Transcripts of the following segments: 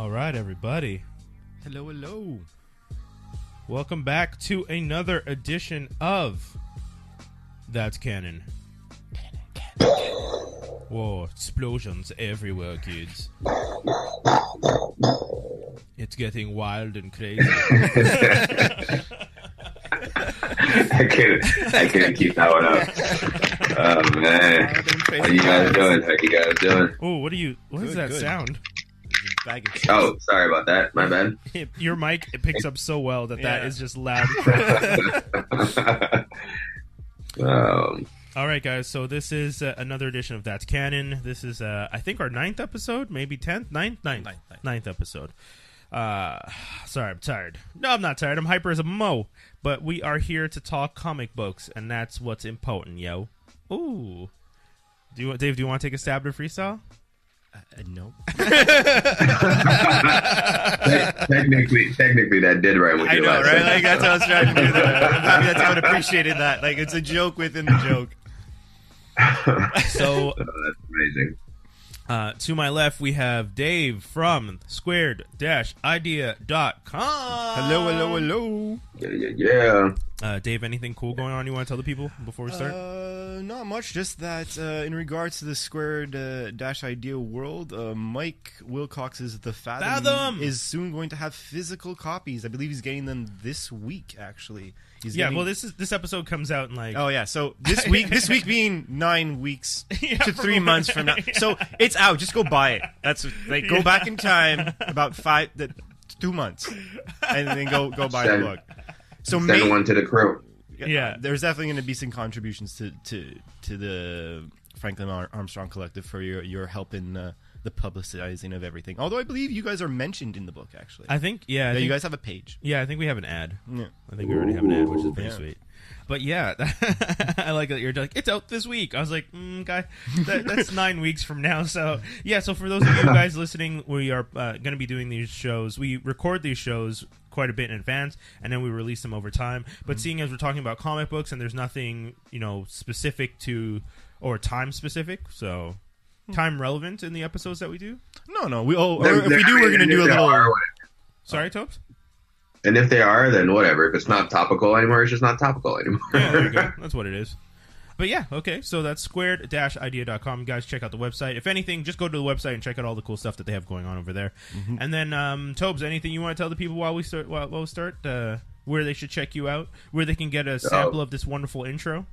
All right, everybody. Hello, hello. Welcome back to another edition of That's Canon. Whoa, explosions everywhere, kids. It's getting wild and crazy. I couldn't keep that one up. Oh man, how you guys doing? Oh, what is that sound? Oh, sorry about that. My bad. Your mic, it picks up so well that is just loud. All right, guys. So this is another edition of That's Canon. This is, I think, our 9th episode, maybe 10th, 9th episode. Sorry, I'm tired. No, I'm not tired. I'm hyper as a mo. But we are here to talk comic books, and that's what's important, yo. Ooh. Dave, do you want to take a stab at freestyle? No. Technically, that did right with you. I know, right? Like, that's how I was trying to do that. I'm happy that someone appreciated that. Like, it's a joke within the joke. So, that's amazing. To my left, we have Dave from squared-idea.com. Hello. Yeah. Dave, anything cool going on you want to tell the people before we start? Not much. Just that in regards to the squared-idea world, Mike Wilcox's The Fathom is soon going to have physical copies. I believe he's getting them this week, actually. Well, this episode comes out in like... Oh, yeah. So this week being 9 weeks to 3 months from now. So it's out. Just go buy it. That's like, go back in time about 2 months and then go buy the book. So send one to the crew. Yeah. There's definitely going to be some contributions to the Franklin Armstrong Collective for your help in the publicizing of everything. Although I believe you guys are mentioned in the book, actually. I think, you guys have a page. Yeah, I think we have an ad. Yeah. I think we already have an ad, which is pretty sweet. But yeah, I like that you're like, it's out this week. I was like, guy, that's 9 weeks from now. So yeah, so for those of you guys listening, we are going to be doing these shows. We record these shows quite a bit in advance, and then we release them over time. But seeing as we're talking about comic books, and there's nothing, specific to, or time specific, so time relevant in the episodes that we do? No. If we do, we're going to do a little... Sorry, Topes? And if they are, then whatever. If it's not topical anymore, it's just not topical anymore. Yeah, there you go. That's what it is. But yeah, okay, so that's squared-idea.com. Guys, check out the website. If anything, just go to the website and check out all the cool stuff that they have going on over there. Mm-hmm. And then, Tobes, anything you want to tell the people while we start, where they should check you out, where they can get a sample of this wonderful intro?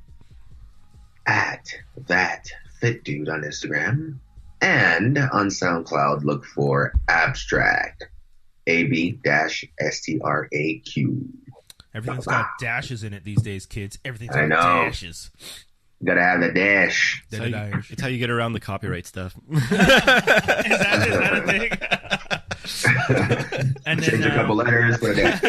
At that fit dude on Instagram, and on SoundCloud, look for Abstract. AB-STRAQ. Everything's got dashes in it these days, kids. Everything's got dashes. You gotta have the dash. It's how you get around the copyright stuff. Is that a thing? And then, change a couple letters. Put a dash.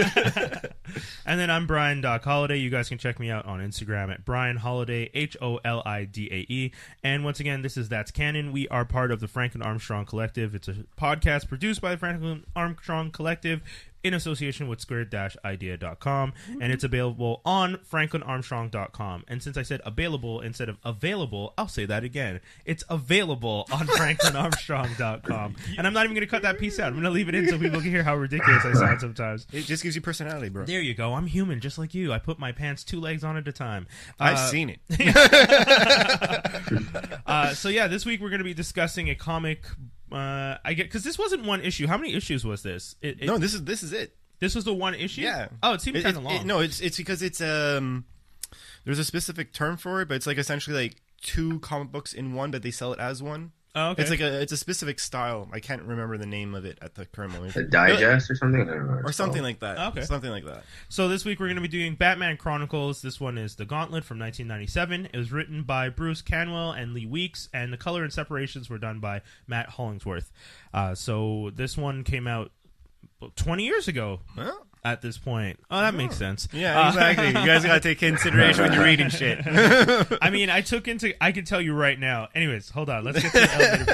And then I'm Brian Holiday. You guys can check me out on Instagram at Brian Holiday, HOLIDAE. And once again, this is That's Canon. We are part of the Franklin Armstrong Collective. It's a podcast produced by the Franklin Armstrong Collective in association with squared-idea.com, and it's available on franklinarmstrong.com. And since I said available instead of available, I'll say that again. It's available on franklinarmstrong.com. And I'm not even going to cut that piece out. I'm going to leave it in so people can hear how ridiculous I sound sometimes. It just gives you personality, bro. There you go. I'm human, just like you. I put my pants 2 legs on at a time. I've seen it. So yeah, this week we're going to be discussing a comic. Because this wasn't one issue. How many issues was this? No, this is it. This was the one issue. Yeah. Oh, it seemed kind of long. No, it's because it's there's a specific term for it, but it's like essentially like 2 comic books in one, but they sell it as one. Oh, okay. It's a specific style. I can't remember the name of it at the current moment. A digest or something? I don't know. Or something like that. Okay. Something like that. So this week we're going to be doing Batman Chronicles. This one is The Gauntlet from 1997. It was written by Bruce Canwell and Lee Weeks, and the color and separations were done by Matt Hollingsworth. So this one came out 20 years ago. Well, at this point. Oh, that makes sense. Yeah, exactly. You guys got to take consideration when you're reading shit. I mean, I can tell you right now. Anyways, hold on. Let's get to the elevator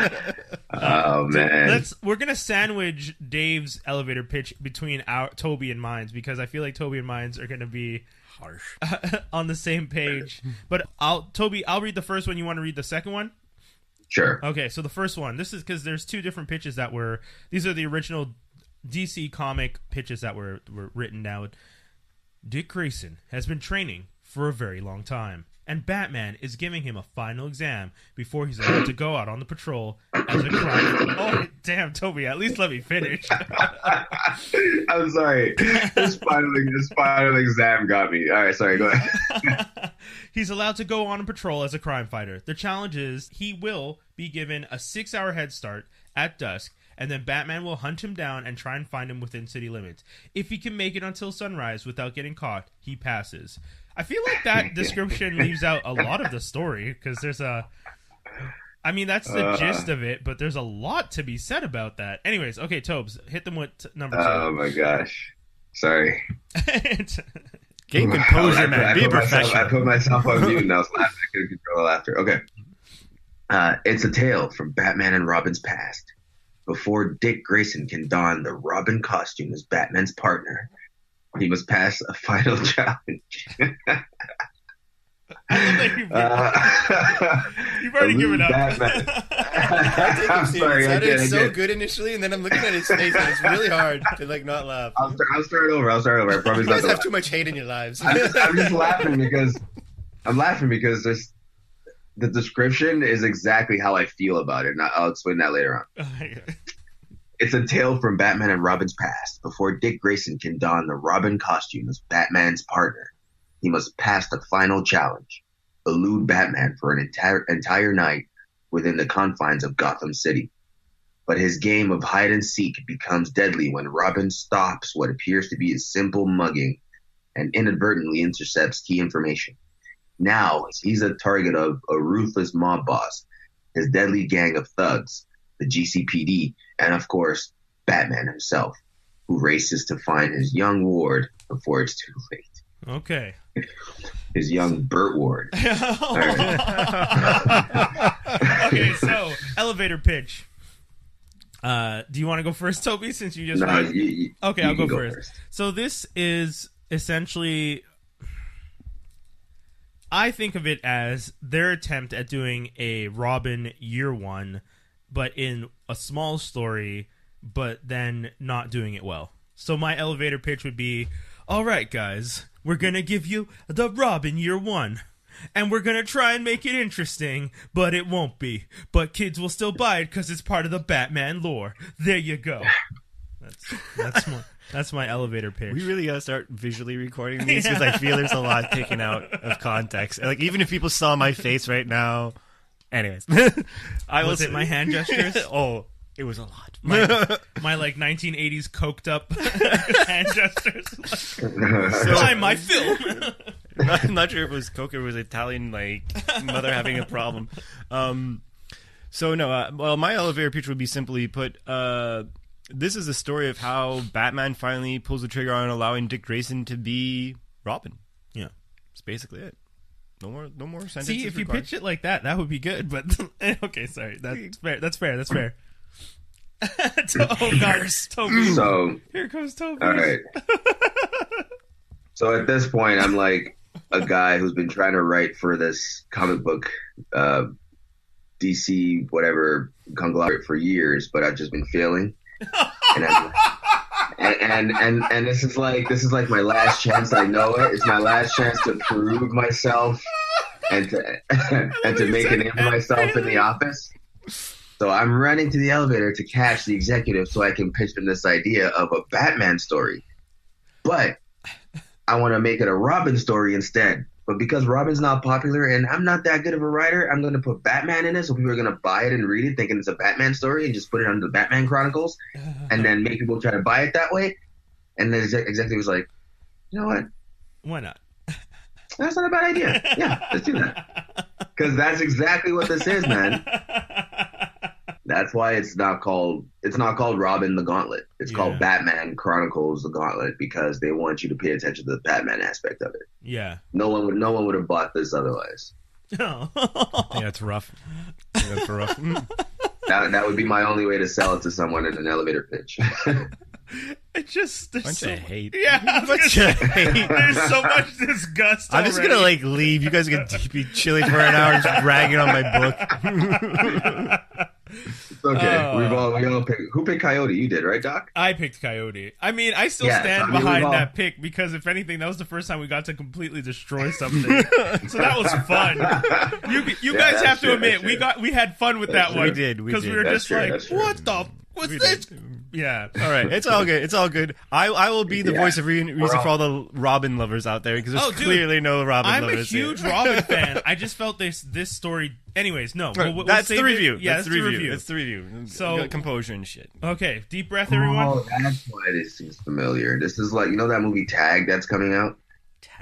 pitch. Oh, man. We're going to sandwich Dave's elevator pitch between Tobi and mine's, because I feel like Tobi and mine's are going to be harsh on the same page. But Tobi, I'll read the first one. You want to read the second one? Sure. Okay, so the first one. This is because there's two different pitches that were. These are the original DC comic pitches that were written down. Dick Grayson has been training for a very long time, and Batman is giving him a final exam before he's allowed to go out on the patrol as a crime. Oh, damn, Toby! At least let me finish. I'm sorry. This final exam got me. All right, sorry. Go ahead. He's allowed to go on a patrol as a crime fighter. The challenge is he will be given a 6-hour head start at dusk, and then Batman will hunt him down and try and find him within city limits. If he can make it until sunrise without getting caught, he passes. I feel like that description leaves out a lot of the story, because there's a... I mean, that's the gist of it, but there's a lot to be said about that. Anyways, okay, Tobes, hit them with number 2. Oh, my gosh. Sorry. Gain composure, man. Be professional. I put myself on mute and I was laughing. I couldn't control laughter. Okay. It's a tale from Batman and Robin's past. Before Dick Grayson can don the Robin costume as Batman's partner, he must pass a final challenge. You've already given up. I'm sorry. It sounded so good initially, and then I'm looking at his face, and it's really hard to not laugh. I'll start over. I promise. You guys have too much hate in your lives. I'm just laughing because the description is exactly how I feel about it, and I'll explain that later on. It's a tale from Batman and Robin's past. Before Dick Grayson can don the Robin costume as Batman's partner, he must pass the final challenge, elude Batman for an entire night within the confines of Gotham City. But his game of hide-and-seek becomes deadly when Robin stops what appears to be a simple mugging and inadvertently intercepts key information. Now he's a target of a ruthless mob boss, his deadly gang of thugs, the GCPD, and of course, Batman himself, who races to find his young ward before it's too late. Okay. His young Burt Ward. Okay, so elevator pitch. Do you want to go first, Toby? Since you just okay, I'll go first. So this is essentially, I think of it as their attempt at doing a Robin year one, but in a small story, but then not doing it well. So my elevator pitch would be, all right, guys, we're going to give you the Robin year one, and we're going to try and make it interesting, but it won't be. But kids will still buy it because it's part of the Batman lore. There you go. That's my elevator pitch. We really got to start visually recording these because I feel there's a lot taken out of context. Like, even if people saw my face right now. Anyways. Was it my hand gestures? Oh, it was a lot. My like 1980s coked up hand gestures. Buy my film. I'm not sure if it was coke or it was Italian, like, mother having a problem. So, no, well, my elevator pitch would be simply put, this is the story of how Batman finally pulls the trigger on allowing Dick Grayson to be Robin. Yeah. That's basically it. No more sentences. See, if you pitch it like that, that would be good. But okay, sorry, that's fair. Oh God, Toby. So here comes Toby. All right. So at this point, I'm like a guy who's been trying to write for this comic book, DC whatever conglomerate for years, but I've just been failing. And this is like my last chance. I know it. It's my last chance to prove myself and to make a name for myself in the office. So I'm running to the elevator to catch the executive so I can pitch them this idea of a Batman story. But I want to make it a Robin story instead. But because Robin's not popular and I'm not that good of a writer, I'm going to put Batman in it so people are going to buy it and read it thinking it's a Batman story and just put it under the Batman Chronicles and then make people try to buy it that way. And the executive was like, you know what? Why not? That's not a bad idea. Yeah, let's do that. Because that's exactly what this is, man. That's why it's not called Robin the Gauntlet. It's called Batman Chronicles the Gauntlet because they want you to pay attention to the Batman aspect of it. Yeah. No one would have bought this otherwise. Oh. Yeah, it's rough. That's rough. That would be my only way to sell it to someone in an elevator pitch. It just there's Bunch so of hate. Yeah, Bunch of hate. there's so much disgust. I'm just gonna leave. You guys are gonna be chilling for an hour, just bragging on my book. It's okay. We all picked. Who picked Coyote? You did, right, Doc? I picked Coyote. I mean, I still stand behind that pick because, if anything, that was the first time we got to completely destroy something. So that was fun. You guys have to admit we had fun with that one. We did because we were just like, what the. What's this? Did. Yeah. All right. It's all good. It's all good. I will be the voice of reason for all the Robin lovers out there because there's clearly no Robin lovers. I'm a huge Robin fan. I just felt this story. Anyways, no. That's the review. Yeah, that's the review. That's the review. So composure and shit. Okay. Deep breath, everyone. Oh, that's why this seems familiar. This is like, you know that movie Tag that's coming out?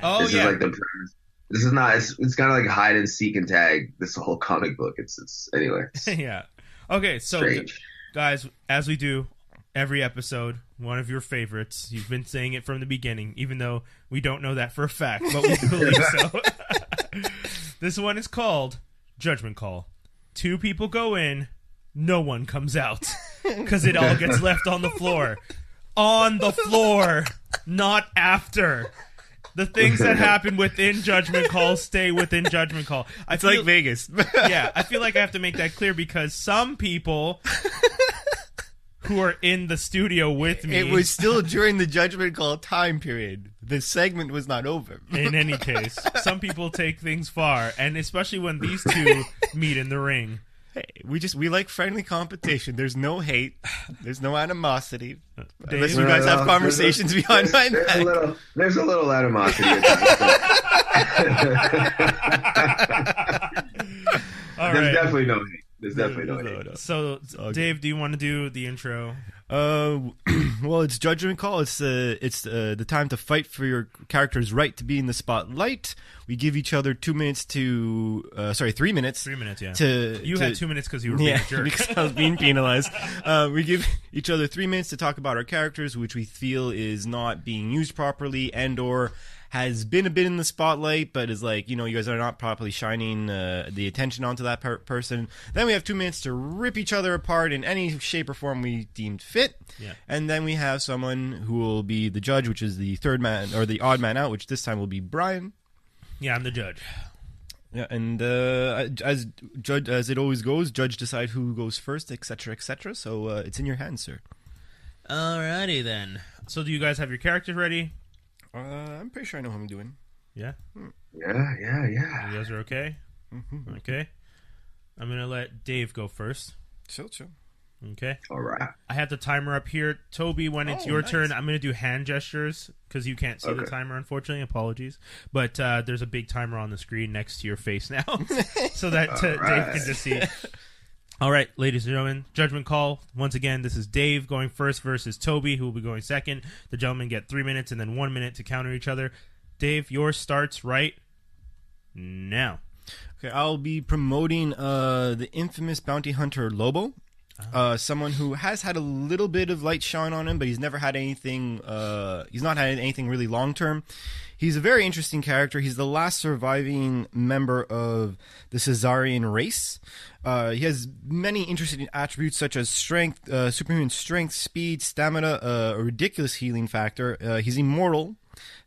Oh, this is like the premise. This is not. It's kind of like hide and seek and tag. This whole comic book. It's anyway. Yeah. Okay. So. Strange. Guys, as we do every episode, one of your favorites. You've been saying it from the beginning, even though we don't know that for a fact, but we believe so. This one is called Judgment Call. 2 people go in, no one comes out, because it all gets left on the floor. On the floor, not after. The things that happen within Judgment Call stay within Judgment Call. It's like Vegas. Yeah, I feel like I have to make that clear because some people who are in the studio with me... It was still during the Judgment Call time period. The segment was not over. In any case, some people take things far, and especially when these two meet in the ring. Hey, we like friendly competition. There's no hate. There's no animosity. Unless you guys have conversations behind my back. There's a little animosity. There's definitely no hate. There's definitely no hate. So, Dave, do you want to do the intro? Well, it's Judgment Call. It's the time to fight for your character's right to be in the spotlight. We give each other 2 minutes to 3 minutes. 3 minutes, yeah. You had 2 minutes because you were being a jerk. Because I was being penalized. We give each other 3 minutes to talk about our characters, which we feel is not being used properly and/or has been a bit in the spotlight, but is like, you guys are not properly shining the attention onto that person. Then we have 2 minutes to rip each other apart in any shape or form we deemed fit. Yeah. And then we have someone who will be the judge, which is the third man, or the odd man out, which this time will be Brian. Yeah, I'm the judge. Yeah, and as it always goes, judge decide who goes first, etc., etc. So it's in your hands, sir. Alrighty then. So do you guys have your characters ready? I'm pretty sure I know how I'm doing. Yeah? Yeah. You guys are okay? Mm-hmm. Okay. I'm going to let Dave go first. Chill. Okay. All right. I have the timer up here. Tobi, when it's your turn, I'm going to do hand gestures because you can't see the timer, unfortunately. Apologies. But there's a big timer on the screen next to your face now so that Dave can just see. All right, ladies and gentlemen, Judgment Call. Once again, this is Dave going first versus Tobi, who will be going second. The gentlemen get 3 minutes and then 1 minute to counter each other. Dave, yours starts right now. Okay, I'll be promoting the infamous bounty hunter Lobo. Someone who has had a little bit of light shine on him, but he's never had anything. He's not had anything really long term. He's a very interesting character. He's the last surviving member of the Caesarian race. He has many interesting attributes such as strength, superhuman strength, speed, stamina, a ridiculous healing factor. He's immortal,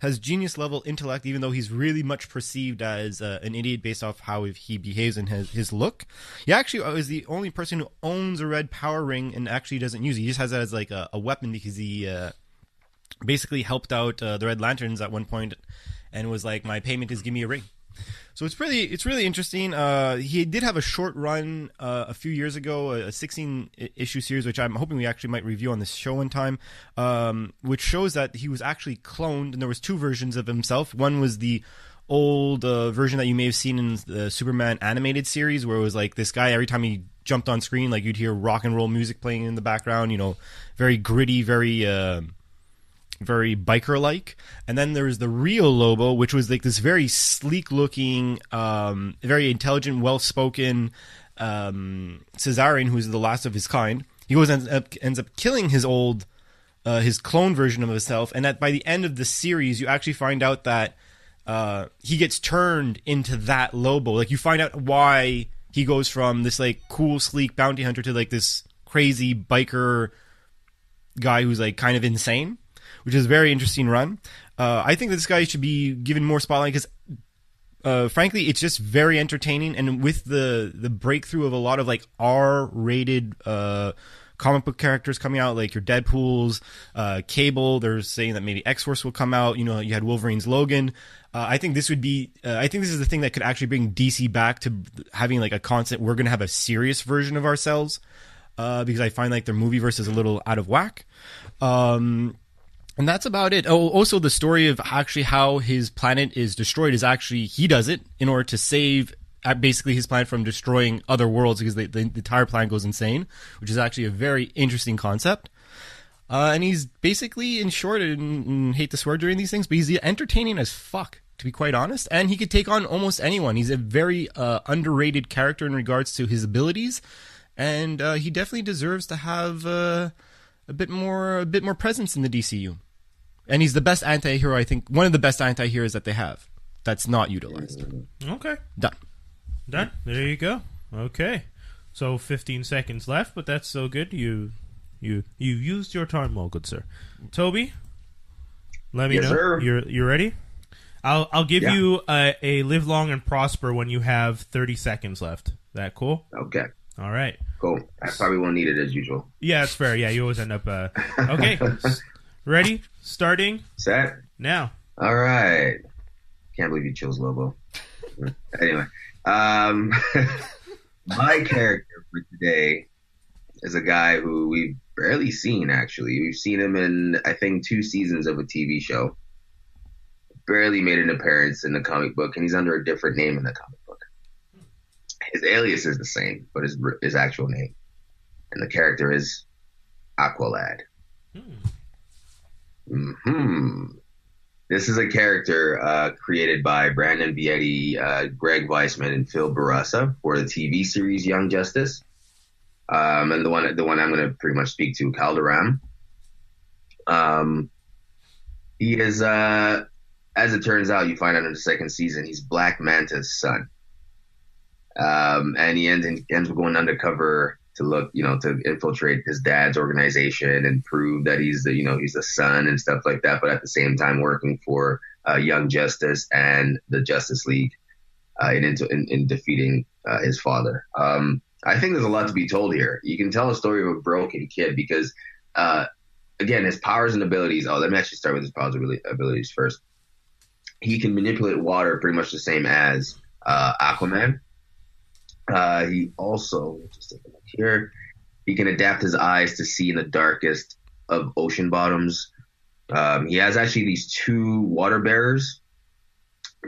has genius level intellect, even though he's really much perceived as an idiot based off how he behaves and his look. He actually is the only person who owns a red power ring and actually doesn't use it. He just has that as like a weapon because he basically helped out the Red Lanterns at one point and was like, my payment is give me a ring. So it's really interesting. He did have a short run a few years ago, a 16-issue series, which I'm hoping we actually might review on this show in time, which shows that he was actually cloned, and there was 2 versions of himself. One was the old version that you may have seen in the Superman animated series, where it was like this guy, every time he jumped on screen, like you'd hear rock and roll music playing in the background, very gritty, very biker-like. And then there was the real Lobo, which was like this very sleek-looking, very intelligent, well-spoken Caesarian, who's the last of his kind. He ends up killing his clone version of himself, and that by the end of the series, you actually find out that he gets turned into that Lobo. Like, you find out why he goes from this like cool, sleek bounty hunter to like this crazy biker guy who's like kind of insane, which is a very interesting run. I think that this guy should be given more spotlight because, frankly, it's just very entertaining. And with the breakthrough of a lot of like R-rated comic book characters coming out, like your Deadpools, Cable, they're saying that maybe X-Force will come out. You know, you had Wolverine's Logan. I think this would be. I think this is the thing that could actually bring DC back to having like a constant. We're going to have a serious version of ourselves, because I find like their movie verse is a little out of whack. And that's about it. Oh, also the story of actually how his planet is destroyed is actually he does it in order to save basically his planet from destroying other worlds because the entire planet goes insane, which is actually a very interesting concept. And he's basically, in short, and hate to swear during these things, but he's entertaining as fuck, to be quite honest. And he could take on almost anyone. He's a very underrated character in regards to his abilities, and he definitely deserves to have a bit more presence in the DCU. And he's the best anti-hero, I think, one of the best anti-heroes that they have that's not utilized. Okay. Done. There you go. Okay. So 15 seconds left, but that's so good. You used your time well, good sir. Tobi, let me know. Sir. You're ready? I'll give you a live long and prosper when you have 30 seconds left. That cool? Okay. All right. Cool. I probably won't need it as usual. Yeah, that's fair. Yeah, you always end up. Okay. Ready? Starting. Set. Now. All right. Can't believe you chose Lobo. Anyway, my character for today is a guy who we've barely seen, actually. We've seen him in, I think, 2 seasons of a TV show. Barely made an appearance in the comic book, and he's under a different name in the comic book. His alias is the same, but his actual name. And the character is Aqualad. This is a character created by Brandon Vietti, Greg Weisman, and Phil Barassa for the TV series Young Justice. And the one I'm going to pretty much speak to, Calderam. He is, as it turns out, you find out in the second season, he's Black Manta's son. And he ends up going undercover to infiltrate his dad's organization and prove that he's the son and stuff like that. But at the same time, working for Young Justice and the Justice League in defeating his father. I think there's a lot to be told here. You can tell a story of a broken kid because, again, his powers and abilities. Oh, let me actually start with his powers and abilities first. He can manipulate water pretty much the same as Aquaman. He also, just take a look here, he can adapt his eyes to see in the darkest of ocean bottoms. He has actually these 2 water bearers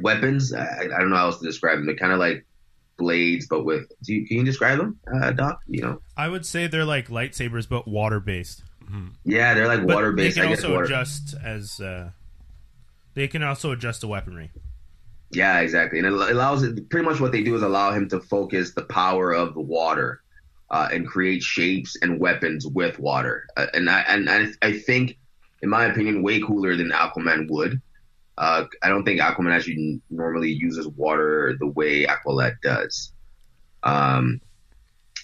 weapons. I don't know how else to describe them. They're kind of like blades, but with. Can you describe them, Doc? I would say they're like lightsabers, but water based. Mm-hmm. Yeah, they're like water based. They can also adjust as. They can also adjust the weaponry. Yeah, exactly. And it allows it. Pretty much what they do is allow him to focus the power of the water and create shapes and weapons with water. And I think, in my opinion, way cooler than Aquaman would. I don't think Aquaman actually normally uses water the way Aqualad does. And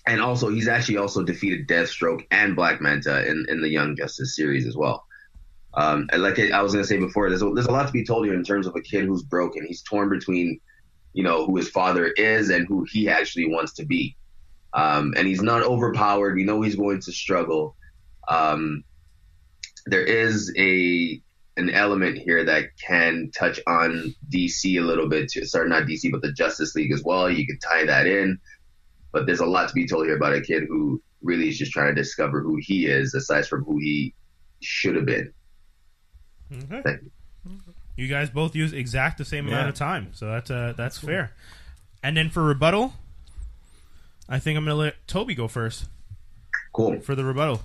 also, he's actually also defeated Deathstroke and Black Manta in the Young Justice series as well. Like I was going to say before, there's a lot to be told here in terms of a kid who's broken. He's torn between, who his father is and who he actually wants to be. And he's not overpowered. He's going to struggle. There is an element here that can touch on DC a little bit. Sorry, not DC, but the Justice League as well. You could tie that in. But there's a lot to be told here about a kid who really is just trying to discover who he is, aside from who he should have been. Okay. You guys both use exact the same amount of time, so that's cool. Fair. And then for rebuttal, I think I'm going to let Tobi go first. Cool. For the rebuttal.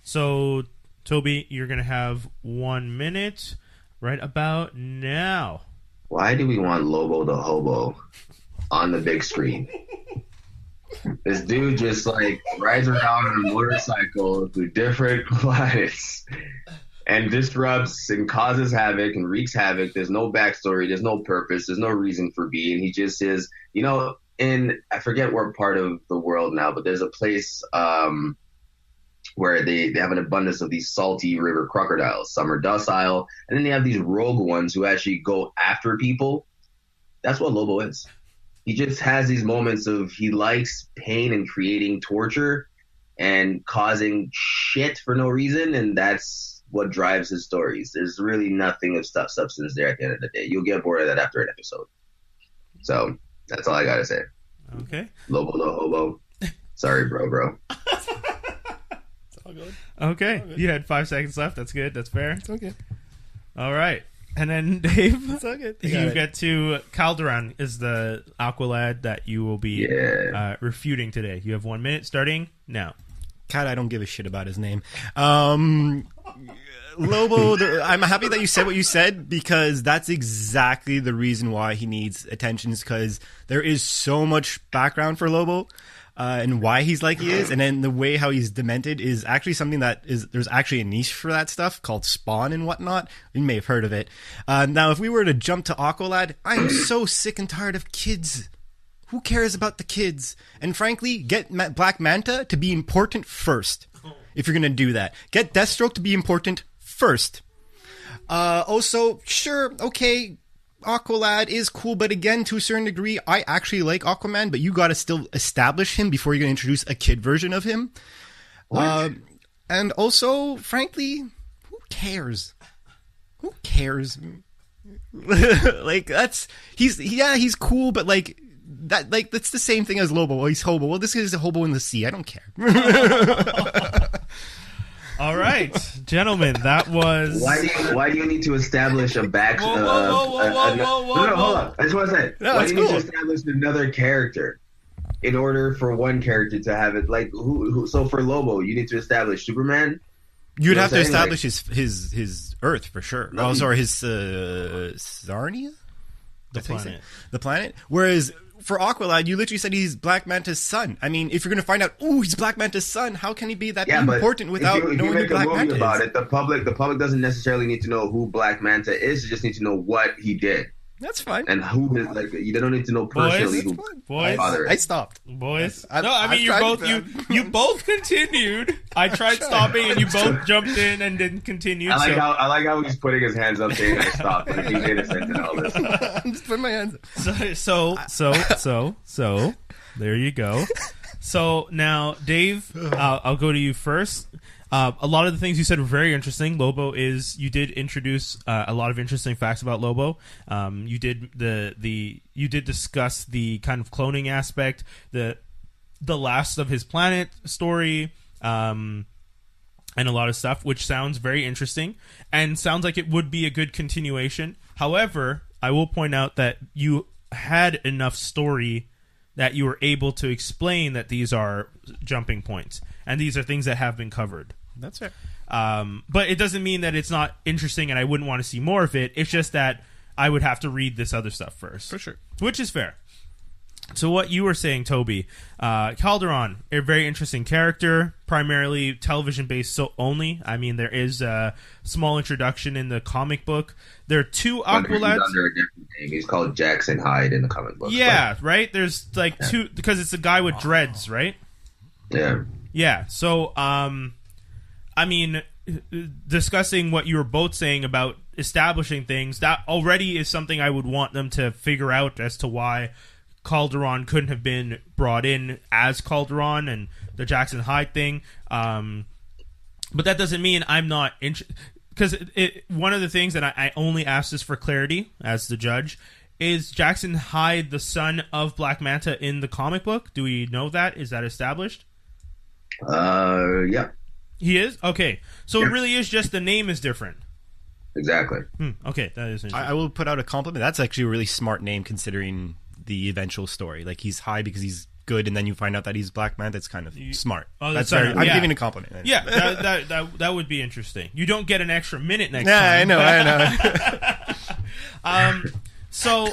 So, Tobi, you're going to have 1 minute right about now. Why do we want Lobo the Hobo on the big screen? This dude just rides around on a motorcycle through different planets and disrupts and causes havoc and wreaks havoc. There's no backstory. There's no purpose. There's no reason for being. He just is, I forget what part of the world now, but there's a place where they have an abundance of these salty river crocodiles. Some are docile, and then they have these rogue ones who actually go after people. That's what Lobo is. He just has these moments of he likes pain and creating torture and causing shit for no reason, and that's what drives his stories. There's really nothing of substance there at the end of the day. You'll get bored of that after an episode. So that's all I gotta say. Okay. Lobo no hobo. Sorry, bro. All good. Okay. All good. You had 5 seconds left. That's good. That's fair. It's okay. All right. And then, Dave, It's all good. you get to Calderon is the Aqualad that you will be refuting today. You have 1 minute starting now. God, I don't give a shit about his name. Lobo, I'm happy that you said what you said, because that's exactly the reason why he needs attention, is because there is so much background for Lobo and why he's like he is, and then the way how he's demented is actually something that is, there's actually a niche for that stuff called Spawn and whatnot. You may have heard of it. Now, if we were to jump to Aqualad, I'm so sick and tired of kids. Who cares about the kids? And frankly, get Black Manta to be important first. If you're going to do that. Get Deathstroke to be important first. Also, sure, okay, Aqualad is cool, but again, to a certain degree, I actually like Aquaman, but you got to still establish him before you're going to introduce a kid version of him. And also, frankly, who cares? Who cares? Like, he's cool, but like, that's the same thing as Lobo. Well, he's hobo. Well, this is a hobo in the sea. I don't care. All right, gentlemen, that was. Why do you need to establish a back? Whoa, No, hold on. I just want to say, why do you need to cool. establish another character in order for one character to have it? Like, who? So for Lobo, you need to establish Superman. You'd have to what I'm establish his Earth for sure. No, Oh, sorry, his Zarnia? The planet. The planet. Whereas for Aqualad, you literally said he's Black Manta's son. I mean, if you're going to find out, he's Black Manta's son, how can he be that important without if knowing you who Black Manta about is? it, the public doesn't necessarily need to know who Black Manta is. They just need to know what he did. That's fine. And who is, like, you don't need to know personally who Boys, father is. I stopped. Boys. I've You both continued. I tried stopping, and you both jumped in and didn't continue. I like how he's putting his hands up saying I stopped. Like he's innocent in all this. I'm just putting my hands up. So there you go. So now, Dave, I'll go to you first. A lot of the things you said were very interesting. Lobo is, you did introduce a lot of interesting facts about Lobo. You did you did discuss the kind of cloning aspect, the last of his planet story, and a lot of stuff, which sounds very interesting and sounds like it would be a good continuation. However, I will point out that you had enough story that you were able to explain that these are jumping points and these are things that have been covered. That's fair. But it doesn't mean that it's not interesting and I wouldn't want to see more of it. It's just that I would have to read this other stuff first. For sure. Which is fair. So what you were saying, Tobi, Calderon, a very interesting character, primarily television-based only. I mean, there is a small introduction in the comic book. There are two Aqualads. He's under a different name. He's called Jackson Hyde in the comic book. Yeah, right? There's like two, because it's a guy with dreads, right? Yeah. Yeah, so, I mean, discussing what you were both saying about establishing things, that already is something I would want them to figure out as to why Calderon couldn't have been brought in as Calderon and the Jackson Hyde thing. But that doesn't mean I'm not interested. Because one of the things that I only asked this for clarity as the judge is Jackson Hyde the son of Black Manta in the comic book? Do we know that? Is that established? Yeah. He is? Okay. So it really is just the name is different. Exactly. Okay, that is interesting. I will put out a compliment. That's actually a really smart name considering the eventual story. Like, he's high because he's good, and then you find out that he's Black Man. That's kind of smart. Oh, that's sorry. very, I'm Yeah. giving a compliment. Yeah, that would be interesting. You don't get an extra minute next Yeah, time. I know. So,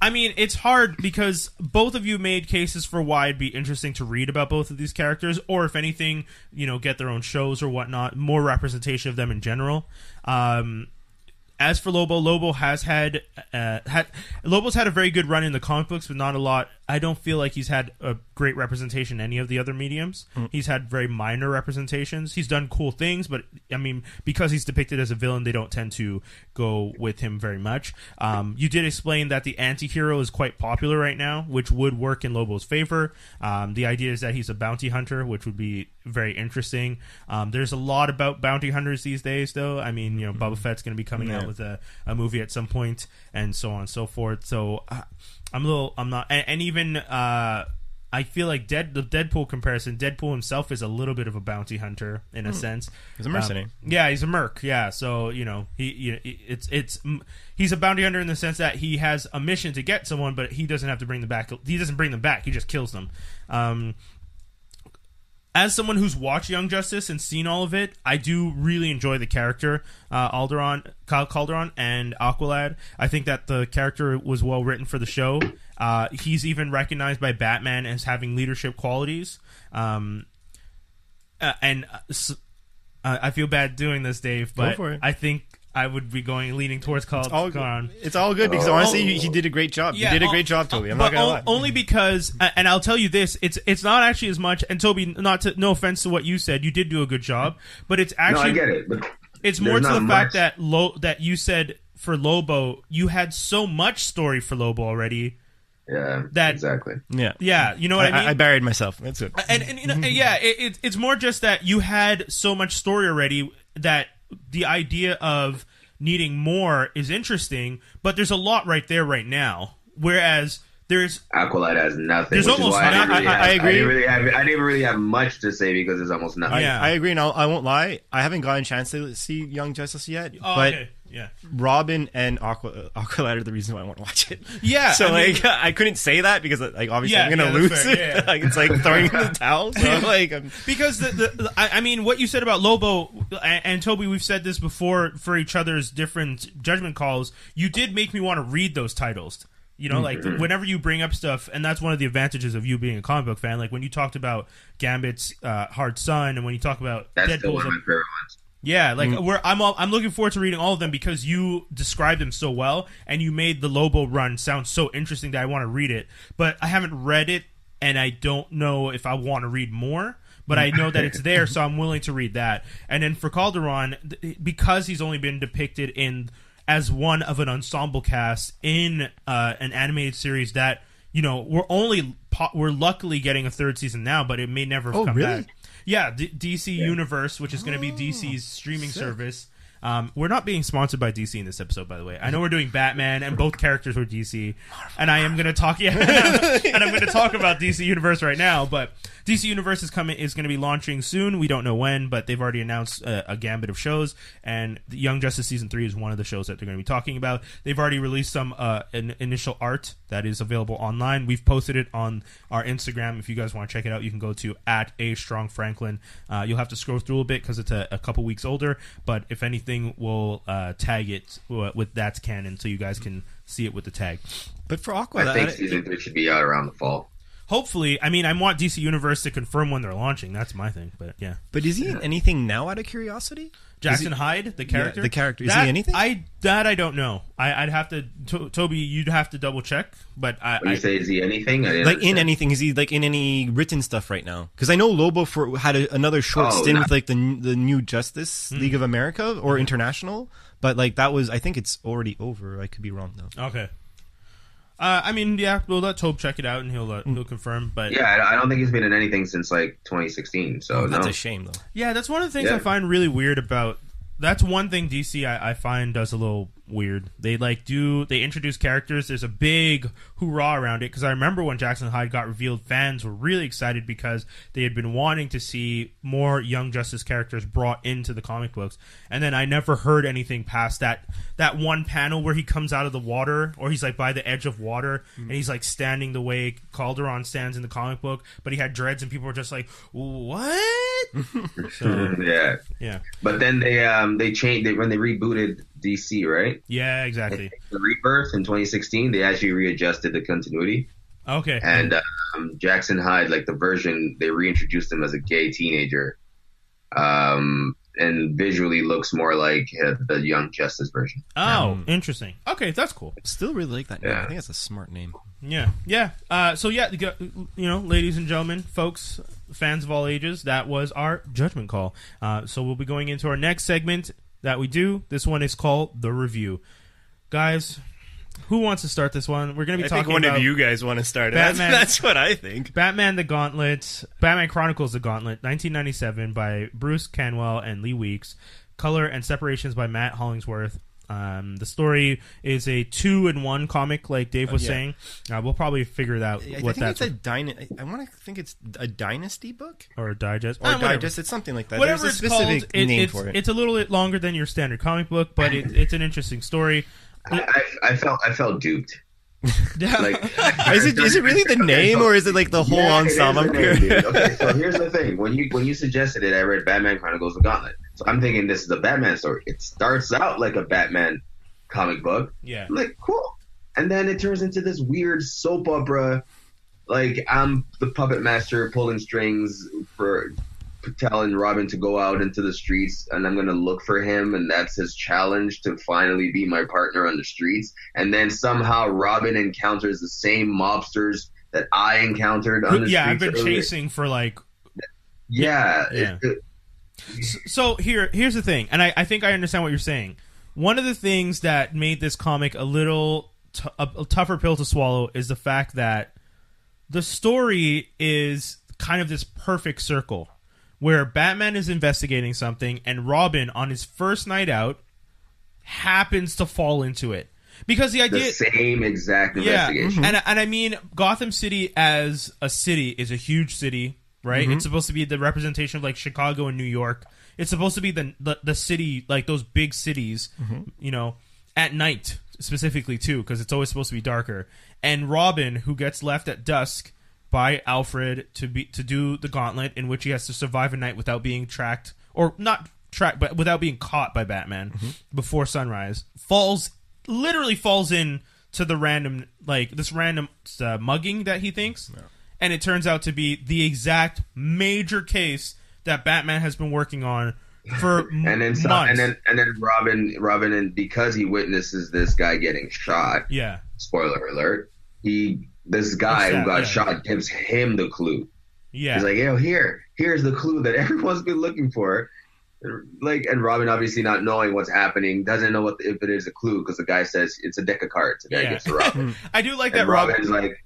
I mean, it's hard because both of you made cases for why it'd be interesting to read about both of these characters, or if anything, get their own shows or whatnot, more representation of them in general. as for Lobo, Lobo's had a very good run in the comic books, but not a lot. I don't feel like he's had a great representation in any of the other mediums. He's had very minor representations. He's done cool things, but I mean, because he's depicted as a villain, they don't tend to go with him very much. You did explain that the anti-hero is quite popular right now, which would work in Lobo's favor. The idea is that he's a bounty hunter, which would be very interesting. There's a lot about bounty hunters these days, though. I mean, Boba Fett's going to be coming out with a movie at some point, and so on and so forth. So I feel like the Deadpool comparison, Deadpool himself is a little bit of a bounty hunter in a sense. He's a mercenary. Yeah, he's a merc. Yeah, so he's a bounty hunter in the sense that he has a mission to get someone, but he doesn't have to bring them back. He doesn't bring them back. He just kills them. As someone who's watched Young Justice and seen all of it, I do really enjoy the character, Kyle Calderon and Aqualad. I think that the character was well written for the show. He's even recognized by Batman as having leadership qualities. I feel bad doing this, Dave, but I think I would be leaning towards Calderon. It's all good because honestly, he did a great job. Yeah, you did a great job, Tobi. I'm not gonna lie. Only because, and I'll tell you this: it's not actually as much. And Tobi, no offense to what you said, you did do a good job, but it's actually I get it. But it's more to the fact that that you said for Lobo, you had so much story for Lobo already. Yeah, exactly. Yeah, you know what I mean. I buried myself. That's it. And it's more just that you had so much story already that the idea of needing more is interesting, but there's a lot right there right now. Whereas there's Aqualad has nothing. There's almost nothing. I agree. I didn't really have much to say because there's almost nothing. I agree, and I won't lie. I haven't gotten a chance to see Young Justice yet, but okay. Yeah, Robin and Aqualad are the reason why I want to watch it. Yeah, so I couldn't say that because obviously I'm gonna lose it. Yeah. It's like throwing in the towel. So because I mean, what you said about Lobo and Tobi, we've said this before for each other's different judgment calls. You did make me want to read those titles. Whenever you bring up stuff, and that's one of the advantages of you being a comic book fan. Like when you talked about Gambit's Hard Sun, and when you talk about that's still one of my favorite ones. Yeah, I'm looking forward to reading all of them because you described them so well, and you made the Lobo run sound so interesting that I want to read it. But I haven't read it, and I don't know if I want to read more. But I know that it's there, so I'm willing to read that. And then for Calderon, because he's only been depicted as one of an ensemble cast in an animated series that we're luckily getting a third season now, but it may never come back. Yeah, DC Universe, which is going to be DC's streaming service. We're not being sponsored by DC in this episode, by the way. I know we're doing Batman, and both characters were DC, and I am going to talk. Yeah, and I'm going to talk about DC Universe right now. But DC Universe is going to be launching soon. We don't know when, but they've already announced a gambit of shows, and Young Justice Season 3 is one of the shows that they're going to be talking about. They've already released some initial art that is available online. We've posted it on our Instagram. If you guys want to check it out, you can go to @AStrongFranklin. You'll have to scroll through a bit because it's a couple weeks older, but if anything, we'll tag it with That's Canon so you guys can see it with the tag. But for Aqua, I think Season 3 should be out around the fall. Hopefully. I mean, I want DC Universe to confirm when they're launching. That's my thing, but yeah. But is he in anything now, out of curiosity? Jackson Hyde, the character? Yeah, the character. Is he anything? I don't know. I'd have to... Tobi, you'd have to double check, but When you say is he anything? In anything? Is he in any written stuff right now? Because I know Lobo had another short stint with the New Justice League of America or International, but that was... I think it's already over. I could be wrong, though. Okay. I mean, yeah, we'll let Tob check it out and he'll confirm. But yeah, I don't think he's been in anything since 2016. So that's a shame, though. Yeah, that's one of the things I find really weird about. That's one thing DC I find does a little weird. They introduce characters. There's a big hoorah around it because I remember when Jackson Hyde got revealed, fans were really excited because they had been wanting to see more Young Justice characters brought into the comic books. And then I never heard anything past that one panel where he comes out of the water, or he's by the edge of water and he's standing the way Calderon stands in the comic book, but he had dreads and people were just like, what? So, yeah. But then they changed when they rebooted DC, right? Yeah, exactly. The Rebirth in 2016, they actually readjusted the continuity. Okay. And Jackson Hyde, the version, they reintroduced him as a gay teenager. and visually looks more like the Young Justice version. Oh, interesting. Okay, that's cool. Still really like that name. Yeah. I think that's a smart name. Yeah. So yeah, ladies and gentlemen, folks, fans of all ages, that was our judgment call. So we'll be going into our next segment that we do. This one is called The Review. Guys, who wants to start this one? We're going to be talking about... one of you guys want to start it. Batman, that's what I think. Batman the Gauntlet, Batman Chronicles the Gauntlet, 1997 by Bruce Canwell and Lee Weeks. Color and separations by Matt Hollingsworth. The story is a 2-in-1 comic, like Dave was saying. We'll probably figure out what that's. I want to think it's a Dynasty book or a digest or digest. It's something like that. Whatever There's a it's specific called, name for it. It's a little bit longer than your standard comic book, but it's an interesting story. I felt duped. Like, is it really the name, or is it like the whole ensemble? Okay, so here's the thing: when you suggested it, I read Batman Chronicles: The Gauntlet. So I'm thinking this is a Batman story. It starts out like a Batman comic book. Yeah. I'm like, cool. And then it turns into this weird soap opera. Like, I'm the puppet master pulling strings for telling Robin to go out into the streets, and I'm going to look for him, and that's his challenge to finally be my partner on the streets. And then somehow Robin encounters the same mobsters that I encountered on the streets. Yeah, I've been chasing for like... Yeah. So here's the thing, and I think I understand what you're saying. One of the things that made this comic a little a tougher pill to swallow is the fact that the story is kind of this perfect circle where Batman is investigating something and Robin, on his first night out, happens to fall into it. Because the idea... The same exact investigation. And I mean, Gotham City as a city is a huge city, right? It's supposed to be the representation of like Chicago and New York. It's supposed to be the city, like those big cities, you know, at night specifically too, because it's always supposed to be darker. And Robin, who gets left at dusk by Alfred to do the gauntlet, in which he has to survive a night without being tracked, or not tracked, but without being caught by Batman before sunrise, literally falls in to the random mugging that he thinks. Yeah. And it turns out to be the exact major case that Batman has been working on for months. And then Robin, and because he witnesses this guy getting shot. Yeah. Spoiler alert. This guy who got shot gives him the clue. Yeah. He's like, here's the clue that everyone's been looking for. Like, and Robin, obviously not knowing what's happening, doesn't know if it is a clue, because the guy says it's a deck of cards. The guy gives to Robin. I do like and that Robin's like.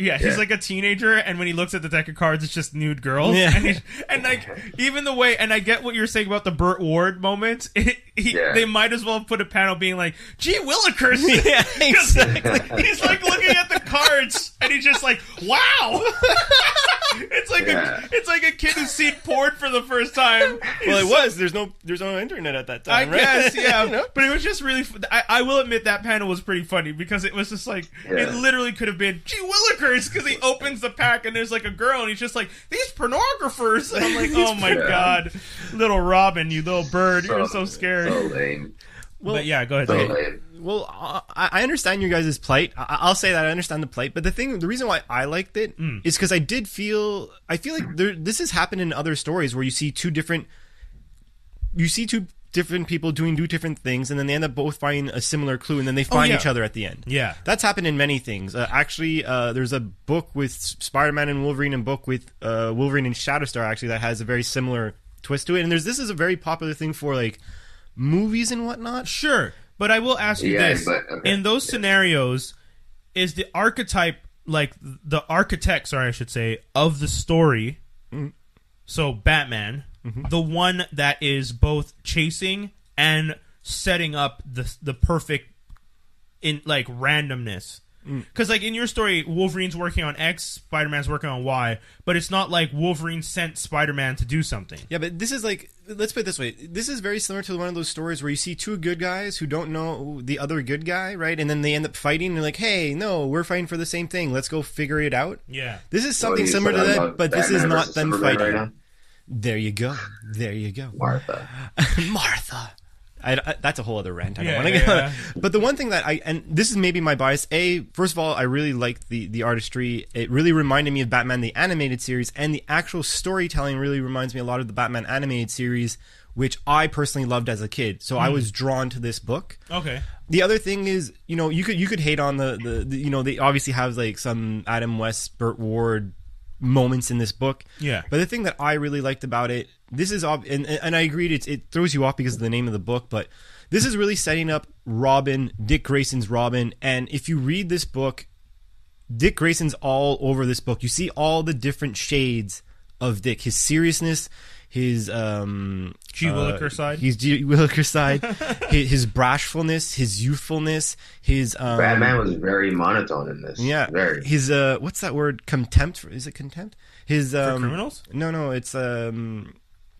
Yeah, he's like a teenager, and when he looks at the deck of cards, it's just nude girls. Yeah. And like, even the way, and I get what you're saying about the Burt Ward moments. They might as well have put a panel being like, "Gee willikers!" Yeah, exactly. He's like looking at the cards, and he's just like, "Wow!" It's like a kid who's seen porn for the first time. Well, it was. There's no internet at that time. I right? guess, yeah. You know? But it was just really. I will admit that panel was pretty funny, because it was just like it literally could have been "Gee willikers," because he opens the pack and there's like a girl, and he's just like, "These pornographers," and I'm like, "Oh my god, little Robin, you little bird, you're so scary." So lame. Well, but yeah, go ahead. So lame. Well, I understand your guys' plight. I'll say that I understand the plight, but the reason why I liked it is because I feel like this has happened in other stories where you see two different people doing different things, and then they end up both finding a similar clue, and then they find each other at the end. Yeah, that's happened in many things. Actually, there's a book with Spider-Man and Wolverine, and book with Wolverine and Shatterstar actually that has a very similar twist to it. And this is a very popular thing for like movies and whatnot. Sure. But I will ask you this. In those scenarios, is the archetype, like the architect, I should say, of the story, so Batman, the one that is both chasing and setting up the perfect in like randomness? Because like in your story, Wolverine's working on X, Spider-Man's working on Y, but it's not like Wolverine sent Spider-Man to do something. Yeah, but this is like, let's put it this way. This is very similar to one of those stories where you see two good guys who don't know the other good guy, right? And then they end up fighting, and they're like, hey, no, we're fighting for the same thing. Let's go figure it out. Yeah. This is something similar to that, but this is not them fighting. Right now? There you go. Martha. Martha. That's a whole other rant. I don't want to get on. But the one thing that and this is maybe my bias. First of all, I really liked the artistry. It really reminded me of Batman the animated series, and the actual storytelling really reminds me a lot of the Batman animated series which I personally loved as a kid. So I was drawn to this book. Okay. The other thing is, you know, you could hate on the you know, they obviously have like some Adam West, Burt Ward moments in this book. Yeah. But the thing that I really liked about it, this is and I agreed it throws you off because of the name of the book, but this is really setting up Robin, Dick Grayson's Robin, and if you read this book, Dick Grayson's all over this book. You see all the different shades of Dick, his seriousness, his G. Willikers side. His G. Willikers side, his brashfulness, his youthfulness, his Batman was very monotone in this. Yeah, very. His what's that word? Contempt? Is it contempt? His for criminals? No, it's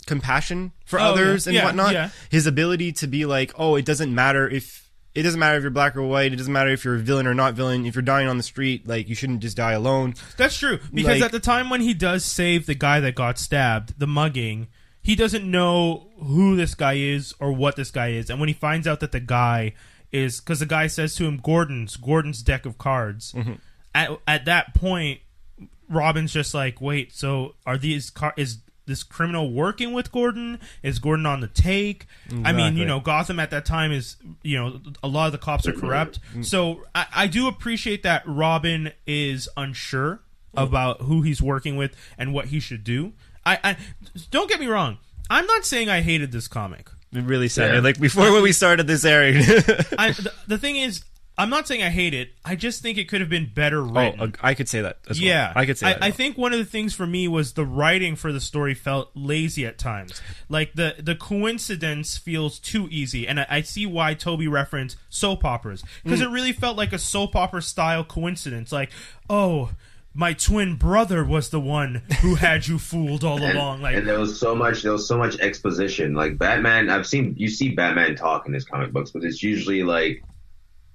compassion for others and whatnot. Yeah. His ability to be like, oh, it doesn't matter if you're black or white. It doesn't matter if you're a villain or not villain. If you're dying on the street, like, you shouldn't just die alone. That's true. Because like, at the time when he does save the guy that got stabbed, the mugging, he doesn't know who this guy is or what this guy is. And when he finds out that the guy is, because the guy says to him, Gordon's deck of cards. Mm-hmm. At that point, Robin's just like, wait, so is this criminal working with Gordon? Is Gordon on the take? Exactly. I mean, you know, Gotham at that time is, you know, a lot of the cops are corrupt. So I do appreciate that Robin is unsure about who he's working with and what he should do. I don't get me wrong. I'm not saying I hated this comic. It really sounded like before when we started this airing. The thing is, I'm not saying I hate it. I just think it could have been better written. Oh, I could say that as well. Yeah. I could say that. I think one of the things for me was the writing for the story felt lazy at times. Like, the coincidence feels too easy. And I see why Tobi referenced soap operas. Because it really felt like a soap opera style coincidence. Like, oh, my twin brother was the one who had you fooled all along. Like, and there was so much exposition. Like, Batman, you see Batman talk in his comic books, but it's usually like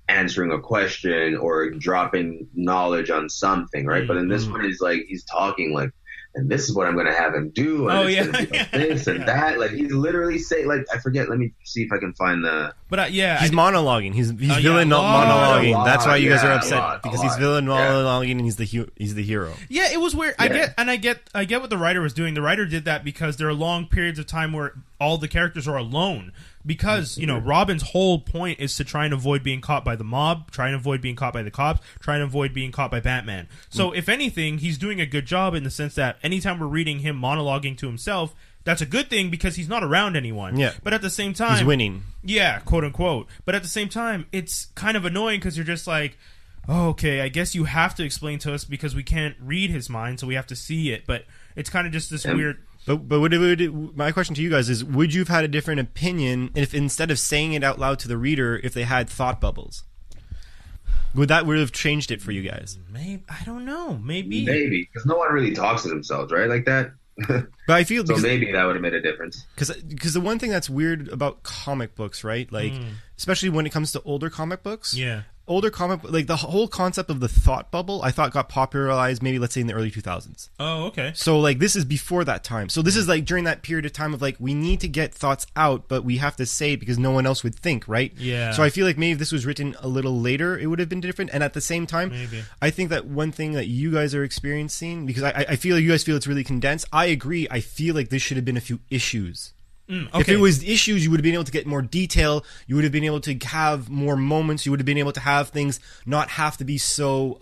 answering a question or dropping knowledge on something, right? But in this one, he's talking like, and this is what I'm going to have him do. And this and that. Like, he's literally saying, like, I forget. Let me see if I can find the. But he's monologuing. He's villain monologuing. That's why you guys are upset because he's villain monologuing and he's the hero. Yeah, it was weird. Yeah. I get what the writer was doing. The writer did that because there are long periods of time where all the characters are alone. Because, you know, Robin's whole point is to try and avoid being caught by the mob, try and avoid being caught by the cops, try and avoid being caught by Batman. So, if anything, he's doing a good job in the sense that anytime we're reading him monologuing to himself, that's a good thing because he's not around anyone. Yeah. But at the same time... he's winning. Yeah, quote unquote. But at the same time, it's kind of annoying because you're just like, oh, okay, I guess you have to explain to us because we can't read his mind, so we have to see it. But it's kind of just this weird... But my question to you guys is, would you have had a different opinion if instead of saying it out loud to the reader, if they had thought bubbles? Would have changed it for you guys? Maybe, I don't know. Maybe because no one really talks to themselves, right? Like that. But I feel so maybe that would have made a difference. Because the one thing that's weird about comic books, right? Like, especially when it comes to older comic books. Yeah. Older comic, like the whole concept of the thought bubble, I thought got popularized maybe, let's say, in the early 2000s. Oh, okay. So, like, this is before that time. So this is, like, during that period of time of, like, we need to get thoughts out, but we have to say it because no one else would think, right? Yeah. So I feel like maybe if this was written a little later, it would have been different. And at the same time, maybe. I think that one thing that you guys are experiencing, because I feel like you guys feel it's really condensed. I agree. I feel like this should have been a few issues. Okay. If it was issues, you would have been able to get more detail. You would have been able to have more moments. You would have been able to have things not have to be so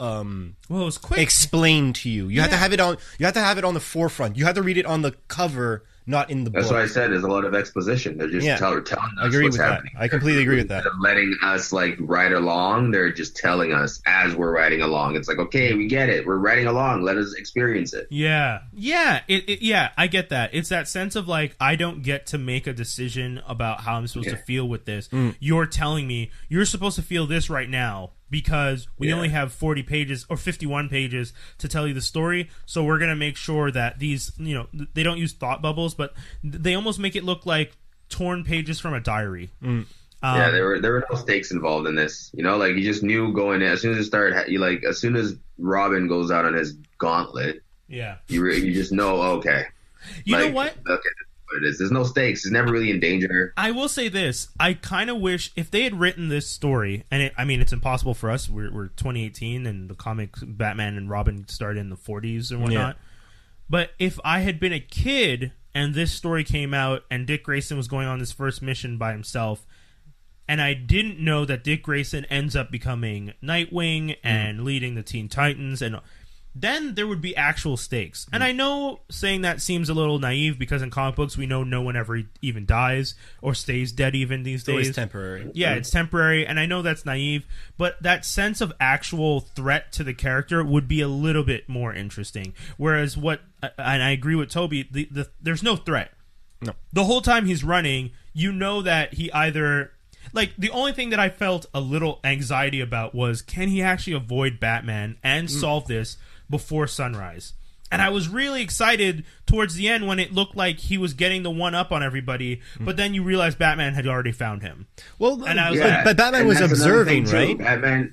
it was quick. Explained to you. You have to have it on. You have to have it on the forefront. You have to read it on the cover, not in the book. That's what I said. There's a lot of exposition. They're just telling us what's happening. I completely agree with that. Instead of letting us like ride along, they're just telling us as we're riding along. It's like, okay, we get it. We're riding along. Let us experience it. Yeah. Yeah, I get that. It's that sense of like, I don't get to make a decision about how I'm supposed to feel with this. You're telling me you're supposed to feel this right now because we only have 40 pages or 51 pages to tell you the story. So we're going to make sure that these, you know, they don't use thought bubbles, but they almost make it look like torn pages from a diary. There were no stakes involved in this. You know, like you just knew going in. As soon as it started, as soon as Robin goes out on his gauntlet, you just know, okay. You know what? Okay. It is. There's no stakes. It's never really in danger. I will say this. I kind of wish if they had written this story, and it's impossible for us. We're 2018, and the comics Batman and Robin started in the 40s and whatnot. But if I had been a kid and this story came out, and Dick Grayson was going on this first mission by himself, and I didn't know that Dick Grayson ends up becoming Nightwing and leading the Teen Titans, and then there would be actual stakes. And I know saying that seems a little naive because in comic books we know no one ever even dies or stays dead even these days. It's temporary. Yeah, it's temporary, and I know that's naive, but that sense of actual threat to the character would be a little bit more interesting. Whereas and I agree with Toby, there's no threat. No. The whole time he's running, you know that he either... Like, the only thing that I felt a little anxiety about was, can he actually avoid Batman and solve this before sunrise? And I was really excited towards the end when it looked like he was getting the one up on everybody, but then you realize Batman had already found him. Well, and I was but Batman was observing, right? Batman.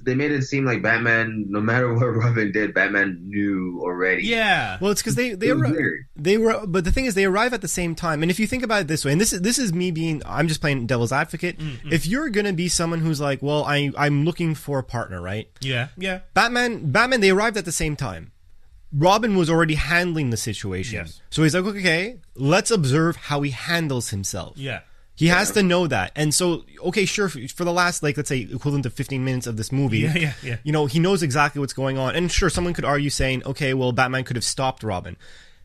They made it seem like Batman, no matter what Robin did, Batman knew already. Yeah. Well, it's because they were, but the thing is, they arrive at the same time. And if you think about it this way, and this is me being, I'm just playing devil's advocate. Mm-hmm. If you're gonna be someone who's like, well, I'm looking for a partner, right? Yeah. Yeah. Batman, they arrived at the same time. Robin was already handling the situation. Yes. So he's like, okay, let's observe how he handles himself. Yeah. He has to know that. And so, okay, sure, for the last, like, let's say, equivalent to 15 minutes of this movie, yeah. You know, he knows exactly what's going on. And sure, someone could argue saying, okay, well, Batman could have stopped Robin.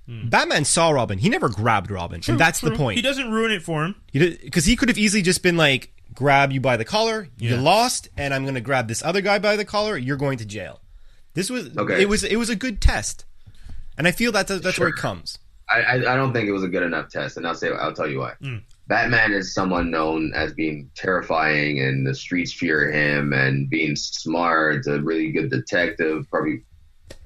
Batman saw Robin. He never grabbed Robin. True, and that's true. the point. He doesn't ruin it for him. Because he could have easily just been like, grab you by the collar, you Yeah. lost, and I'm going to grab this other guy by the collar, you're going to jail. This was, Okay. it was a good test. And I feel that's where it comes. I don't think it was a good enough test, and I'll tell you why. Batman is someone known as being terrifying, and the streets fear him, and being smart, a really good detective, probably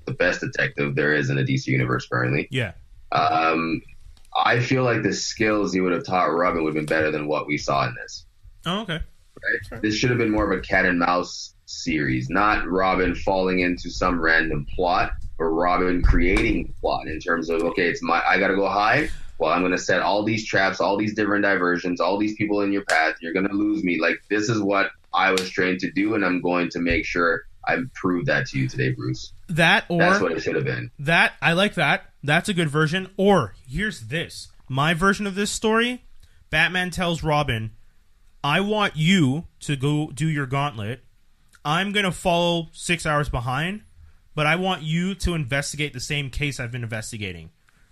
the best detective there is in the DC universe currently. Yeah. I feel like the skills he would have taught Robin would have been better than what we saw in this. Oh, okay. Right? Sure. This should have been more of a cat and mouse series, not Robin falling into some random plot, or Robin creating plot in terms of, okay, I gotta go hide. Well, I'm gonna set all these traps, all these different diversions, all these people in your path. You're gonna lose me. Like, this is what I was trained to do, and I'm going to make sure I prove that to you today, Bruce. That's what it should have been. I like that. That's a good version. Or here's this. My version of this story, Batman tells Robin, I want you to go do your gauntlet. I'm going to follow 6 hours behind, but I want you to investigate the same case I've been investigating.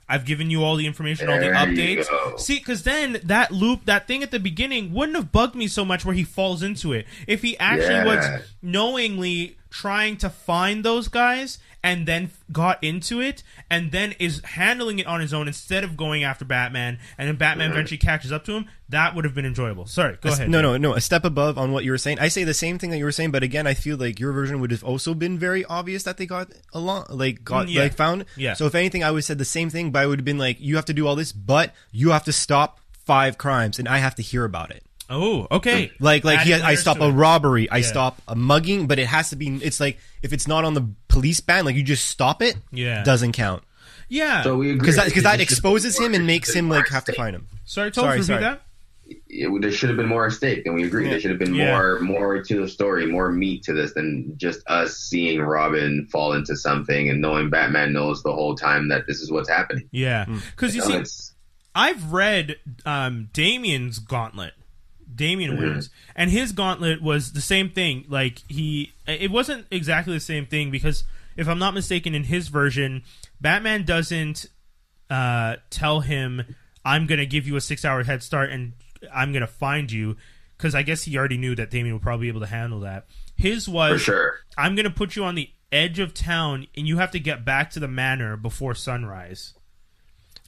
I've given you all the information, all the updates. See, because then that thing at the beginning wouldn't have bugged me so much where he falls into it. If he actually was knowingly trying to find those guys and then got into it and then is handling it on his own instead of going after Batman, and then Batman eventually catches up to him, that would have been enjoyable. Sorry, go ahead. No, a step above on what you were saying. I say the same thing that you were saying, but again, I feel like your version would have also been very obvious that they got found. Yeah. So if anything, I would have said the same thing, but I would have been like, you have to do all this, but you have to stop 5 crimes, and I have to hear about it. Oh, okay. I stop a robbery, I stop a mugging, but it has to be. It's like if it's not on the police ban, like you just stop it. Yeah, doesn't count. Yeah, so we agree because that exposes him and makes him like have to find him. Sorry, repeat that. There should have been more at stake, and we agree. There should have been more to the story, more meat to this than just us seeing Robin fall into something and knowing Batman knows the whole time that this is what's happening. Yeah, because you see, I've read Damian's Gauntlet. Damian wins, and his gauntlet was the same thing. Like it wasn't exactly the same thing because if I'm not mistaken, in his version, Batman doesn't tell him, "I'm going to give you a 6-hour head start and I'm going to find you," because I guess he already knew that Damian would probably be able to handle that. His was, for sure, I'm going to put you on the edge of town and you have to get back to the manor before sunrise.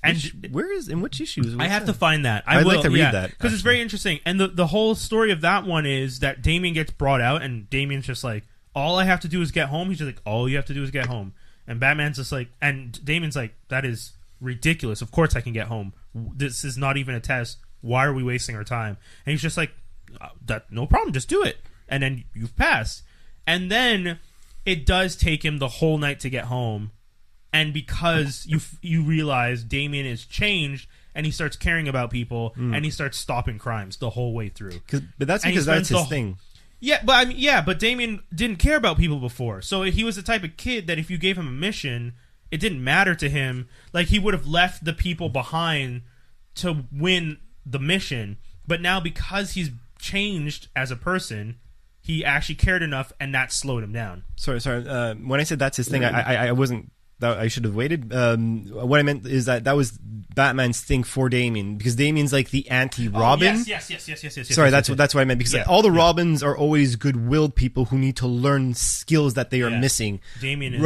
And in which issues? I have to find that. I'd like to read that because it's very interesting. And the whole story of that one is that Damian gets brought out, and Damian's just like, all I have to do is get home. He's just like, all you have to do is get home. And Batman's just like, and Damian's like, that is ridiculous. Of course I can get home. This is not even a test. Why are we wasting our time? And he's just like, that no problem, just do it. And then you've passed. And then it does take him the whole night to get home. And because you realize Damian is changed and he starts caring about people and he starts stopping crimes the whole way through. But that's because that's his thing. Yeah, but Damian didn't care about people before. So he was the type of kid that if you gave him a mission it didn't matter to him. Like, he would have left the people behind to win the mission, but now because he's changed as a person, he actually cared enough, and that slowed him down. Sorry. When I said that's his thing, I wasn't. I should have waited. What I meant is that was Batman's thing for Damian, because Damian's like the anti-Robin. Yes. Sorry, that's what I meant, because all the Robins are always good-willed people who need to learn skills that they are missing. Damian's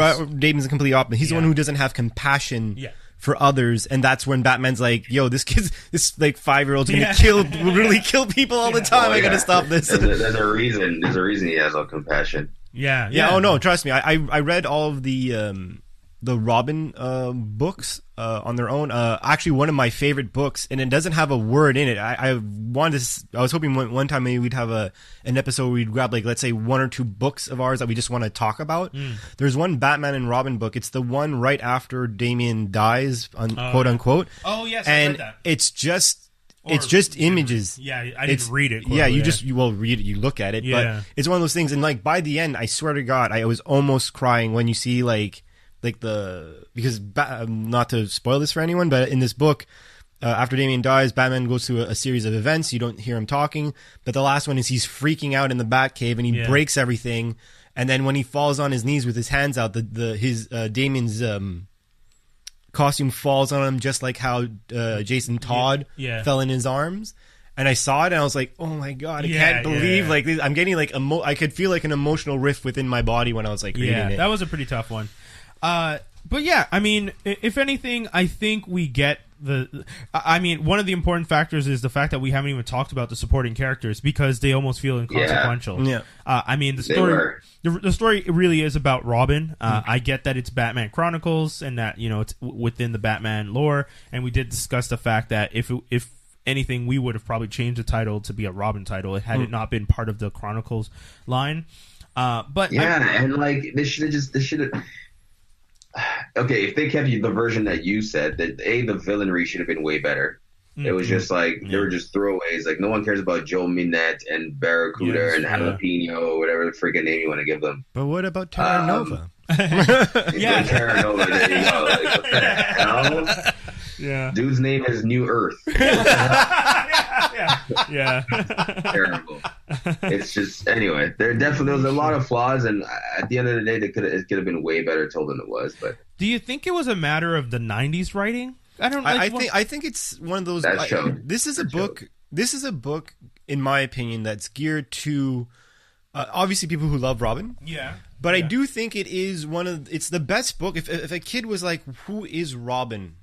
a complete opposite. He's the one who doesn't have compassion for others, and that's when Batman's like, "Yo, this 5-year-old's gonna really kill people all the time. I gotta stop this." There's a reason. There's a reason he has no compassion. Yeah. Oh no, trust me. I read all of the Robin books on their own. Actually, one of my favorite books, and it doesn't have a word in it. I was hoping one time maybe we'd have an episode where we'd grab, like, let's say 1 or 2 books of ours that we just want to talk about. There's one Batman and Robin book. It's the one right after Damian dies, quote unquote. Oh yes, and I read that. It's just images. Yeah, I didn't read it. Yeah, you read it, you look at it, but it's one of those things. And like by the end, I swear to God, I was almost crying when you see because not to spoil this for anyone, but in this book, after Damian dies, Batman goes through a series of events. You don't hear him talking, but the last one is he's freaking out in the Batcave and he breaks everything. And then when he falls on his knees with his hands out, Damian's costume falls on him, just like how Jason Todd fell in his arms. And I saw it and I was like, oh my God, I can't believe like this. I'm getting like I could feel like an emotional rift within my body when I was like reading it. That was a pretty tough one. But yeah, I mean, if anything, I think we get one of the important factors is the fact that we haven't even talked about the supporting characters because they almost feel inconsequential. Yeah. I mean, the story really is about Robin. I get that it's Batman Chronicles and that, it's within the Batman lore. And we did discuss the fact that if anything, we would have probably changed the title to be a Robin title had it not been part of the Chronicles line. But and like they should have. Okay, if they kept the version that you said, that the villainry should have been way better. It was just like they were just throwaways. Like no one cares about Joe Minette and Barracuda and Jalapeno or whatever the freaking name you want to give them. But what about Terra Nova? Terra Nova. There you go. Like, what the hell? Yeah. Dude's name is New Earth. Yeah. Terrible. It's just anyway. There was a lot of flaws, and at the end of the day, it could have been way better told than it was. But do you think it was a matter of the '90s writing? I think it's one of those. This is a book. This is a book, in my opinion, that's geared to obviously people who love Robin. Yeah. But I do think it's the best book. If a kid was like, "Who is Robin?"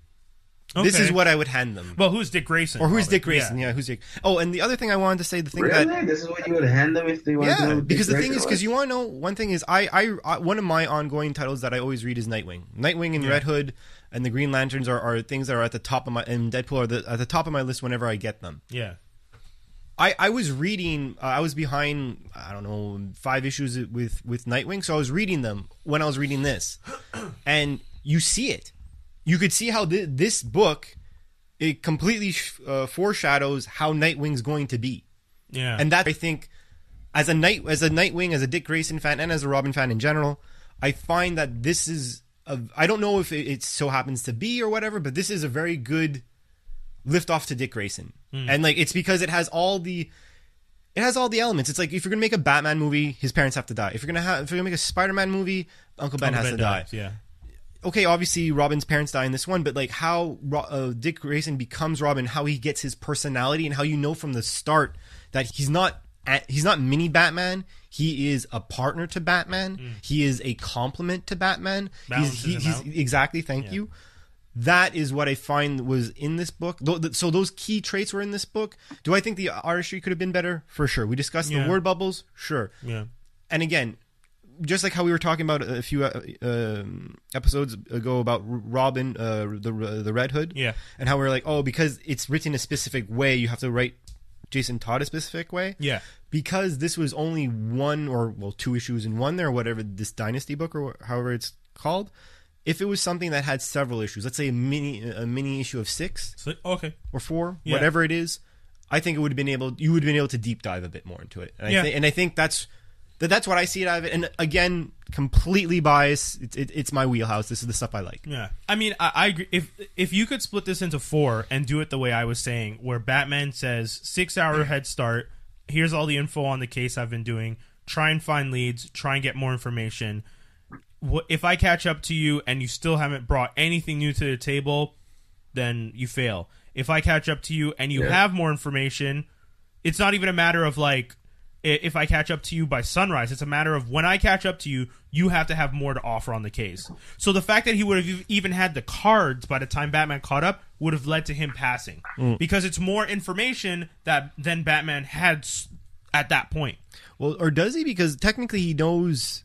Okay. This is what I would hand them. Well, who's Dick Grayson? Or who's Dick Grayson? Yeah, who's Dick? Oh, and the other thing I wanted to say, this is what you would hand them if they wanted to know because the thing is, because you want to know, one thing is, I one of my ongoing titles that I always read is Nightwing. Nightwing and Red Hood and the Green Lanterns are things that are at the top of my, and Deadpool are at the top of my list whenever I get them. Yeah. I was reading, I was behind, 5 issues with Nightwing, so I was reading them when I was reading this. And you see it. You could see how this book, it completely foreshadows how Nightwing's going to be. Yeah. And that, I think, as a Nightwing, as a Dick Grayson fan, and as a Robin fan in general, I find that this is, I don't know if it so happens to be or whatever, but this is a very good lift off to Dick Grayson. And like, it's because it has all the elements. It's like, if you're gonna make a Batman movie, his parents have to die. If you're gonna make a Spider-Man movie, Uncle Ben has to die. Yeah. Okay, obviously Robin's parents die in this one, but like how Dick Grayson becomes Robin, how he gets his personality, and how you know from the start that he's not mini Batman. He is a partner to Batman. He is a complement to Batman. Exactly. Thank you. That is what I find was in this book. So those key traits were in this book. Do I think the artistry could have been better? For sure. We discussed the word bubbles. Sure. Yeah. And again, just like how we were talking about a few episodes ago about Robin, the Red Hood. Yeah. And how we were like, oh, because it's written a specific way, you have to write Jason Todd a specific way. Yeah. Because this was only 2 issues in one there, or whatever, this Dynasty book or however it's called. If it was something that had several issues, let's say a mini issue of 6, or 4, whatever it is, I think you would have been able to deep dive a bit more into it. And I think that's That's what I see it out of it. And again, completely biased. It's my wheelhouse. This is the stuff I like. Yeah, I mean, I agree. If you could split this into 4 and do it the way I was saying, where Batman says 6-hour head start. Here's all the info on the case I've been doing. Try and find leads. Try and get more information. If I catch up to you and you still haven't brought anything new to the table, then you fail. If I catch up to you and you have more information, it's not even a matter of like, if I catch up to you by sunrise, it's a matter of when I catch up to you, you have to have more to offer on the case. So the fact that he would have even had the cards by the time Batman caught up would have led to him passing. Because it's more information than Batman had at that point. Well, or does he? Because technically he knows...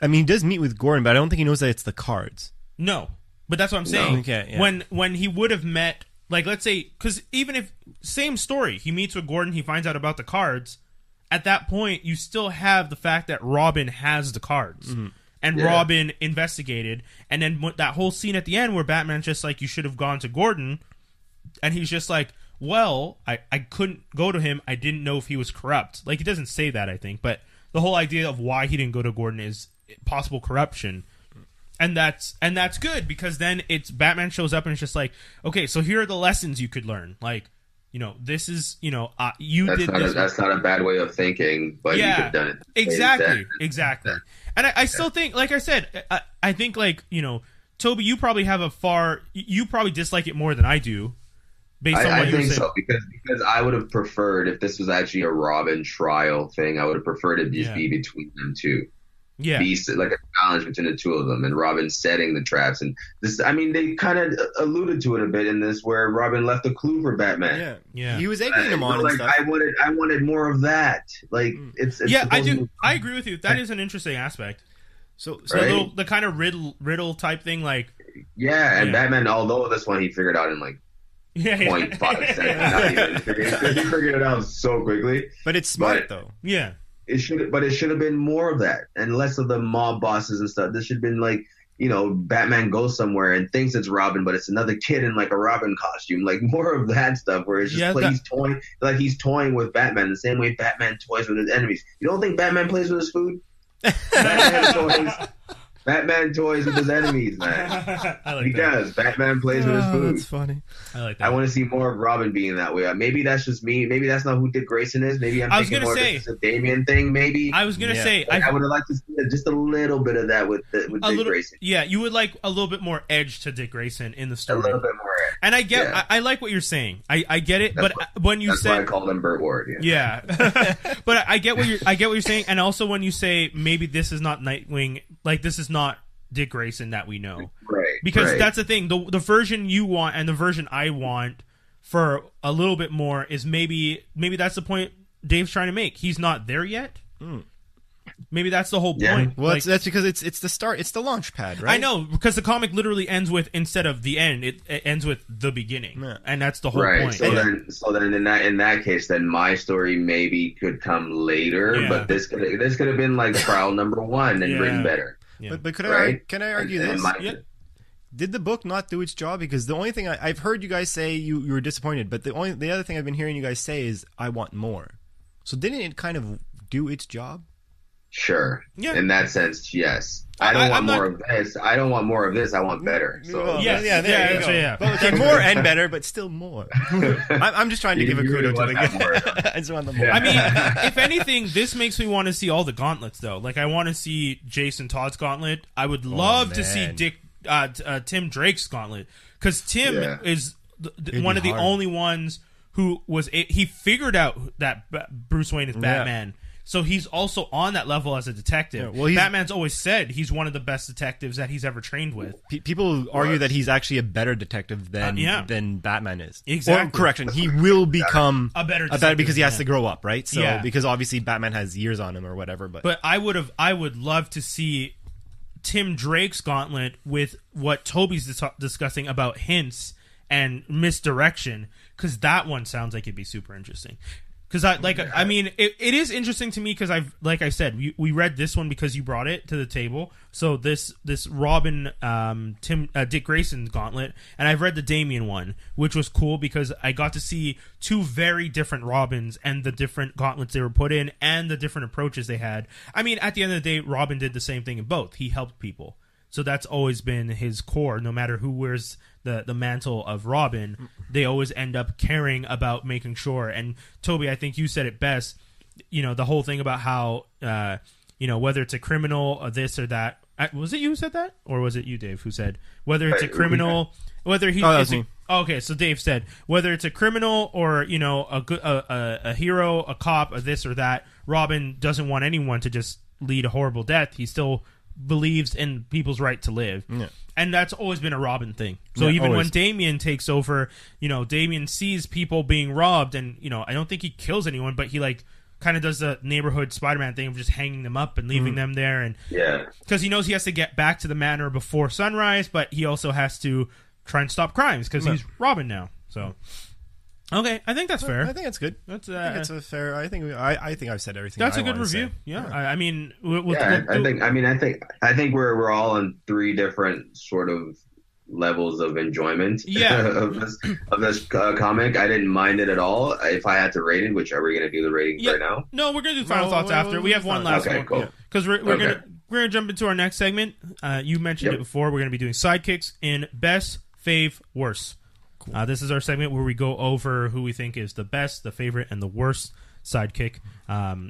I mean, he does meet with Gordon, but I don't think he knows that it's the cards. No. But that's what I'm saying. No. Okay, yeah. When he would have met... Like, let's say... Because even if... Same story. He meets with Gordon, he finds out about the cards... At that point, you still have the fact that Robin has the cards. And Robin investigated. And then that whole scene at the end where Batman's just like, you should have gone to Gordon. And he's just like, well, I couldn't go to him. I didn't know if he was corrupt. Like, he doesn't say that, I think. But the whole idea of why he didn't go to Gordon is possible corruption. And that's good, because then it's Batman shows up and it's just like, okay, so here are the lessons you could learn. Like, you know, this is, you know, that's not a bad way of thinking, but you could have done it. Exactly. And I still think, like I said, I think, like, you know, Tobi, you probably you probably dislike it more than I do. Based on what you think so, because I would have preferred, if this was actually a Robin trial thing, I would have preferred it just be between them two. Yeah, be like a challenge between the two of them, and Robin setting the traps. And this, I mean, they kind of alluded to it a bit in this, where Robin left a clue for Batman. Yeah. He was egging him on. Like, and stuff. I wanted more of that. Like it's I do. I agree with you. That is an interesting aspect. So right? the kind of riddle type thing, like and Batman, although this one he figured out in like 0.5 seconds, he figured it out so quickly. But it's smart though. Yeah. It should have been more of that and less of the mob bosses and stuff. This should have been like, you know, Batman goes somewhere and thinks it's Robin, but it's another kid in like a Robin costume. Like more of that stuff where it's just he's toying with Batman the same way Batman toys with his enemies. You don't think Batman plays with his food? Batman toys with his enemies, man. He does. Batman plays with his food. That's funny. I like that. I want to see more of Robin being that way. Maybe that's just me. Maybe that's not who Dick Grayson is. Maybe I'm thinking more this is a Damian thing. Maybe I was gonna say I would have liked to see just a little bit of that with Dick Grayson. Yeah, you would like a little bit more edge to Dick Grayson in the story. A little bit more edge. And I get, I like what you're saying. I get it, but when you say, that's why I call him Burt Ward. Yeah, but I get what you're saying, and also when you say maybe this is not Nightwing, like this is not Dick Grayson that we know, right? Because that's the thing. The version you want and the version I want for a little bit more is maybe that's the point Dave's trying to make. He's not there yet. Maybe that's the whole point. Well, that's because it's the start. It's the launch pad, right? I know, because the comic literally ends with, instead of the end, it ends with the beginning, and that's the whole point. So then in that case, then my story maybe could come later, but this could have been like trial number 1 and written better. Yeah. But can I argue this? Did the book not do its job? Because the only thing I've heard you guys say you were disappointed, but the other thing I've been hearing you guys say is I want more. So didn't it kind of do its job? Sure. Yeah. In that sense, yes. I don't want more of this. I don't want more of this. I want better. So there you go. Both more and better, but still more. I'm just trying to give a kudo to the guy. I just want the more. I mean, if anything, this makes me want to see all the gauntlets, though. Like, I want to see Jason Todd's gauntlet. I would love to see Tim Drake's gauntlet, because Tim is one of the only ones who he figured out that Bruce Wayne is Batman. So he's also on that level as a detective. Yeah, well, Batman's always said he's one of the best detectives that he's ever trained with. People argue that he's actually a better detective than Batman is. Exactly. Or, correction, he will become a better detective because he has to grow up, right? So because obviously Batman has years on him or whatever. But I would love to see Tim Drake's gauntlet with what Toby's discussing about hints and misdirection, because that one sounds like it'd be super interesting. Because I mean, it is interesting to me because like I said, we read this one because you brought it to the table. So this Robin, Dick Grayson Gauntlet, and I've read the Damian one, which was cool because I got to see two very different Robins and the different gauntlets they were put in and the different approaches they had. I mean, at the end of the day, Robin did the same thing in both. He helped people. So that's always been his core. No matter who wears the mantle of Robin, they always end up caring about making sure. And Tobi, I think you said it best. You know, the whole thing about how whether it's a criminal or this or that. Was it you who said that, or was it you, Dave, who said whether it's a criminal, whether he? Oh, that was me. Okay, so Dave said whether it's a criminal or a hero, a cop, or this or that. Robin doesn't want anyone to just lead a horrible death. He still believes in people's right to live. Yeah. And that's always been a Robin thing. So even when Damian takes over, Damian sees people being robbed and, I don't think he kills anyone, but he kind of does the neighborhood Spider-Man thing of just hanging them up and leaving them there. And because he knows he has to get back to the manor before sunrise, but he also has to try and stop crimes because he's Robin now. So... Okay, I think that's fair. I think that's good. I think it's a fair. I think I've said everything. That's a good review. Say. Yeah, I mean, I think we're all on three different sort of levels of enjoyment. of this comic. I didn't mind it at all. If I had to rate it, which are we going to do the ratings right now? No, we're going to do final thoughts after. We have one last one. Cool. Because we're gonna jump into our next segment. You mentioned it before. We're going to be doing sidekicks in best, fave, worst. Cool. This is our segment where we go over who we think is the best, the favorite, and the worst sidekick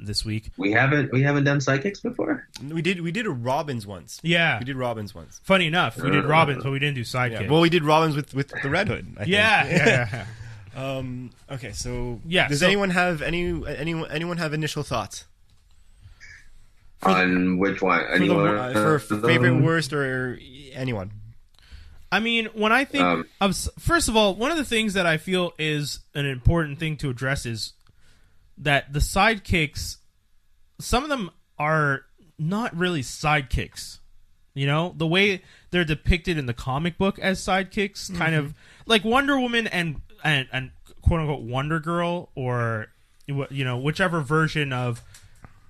this week. We haven't done sidekicks before. We did a Robins once. Yeah, we did Robins once. Funny enough, we did Robins, but we didn't do sidekicks. Yeah. Well, we did Robins with the Red Hood. I think. Yeah. Okay, so does anyone have anyone have initial thoughts on which one? Anyone for favorite, worst, or anyone? I mean, when I think of... First of all, one of the things that I feel is an important thing to address is that the sidekicks, some of them are not really sidekicks. The way they're depicted in the comic book as sidekicks, kind of like Wonder Woman and quote-unquote Wonder Girl, or, whichever version of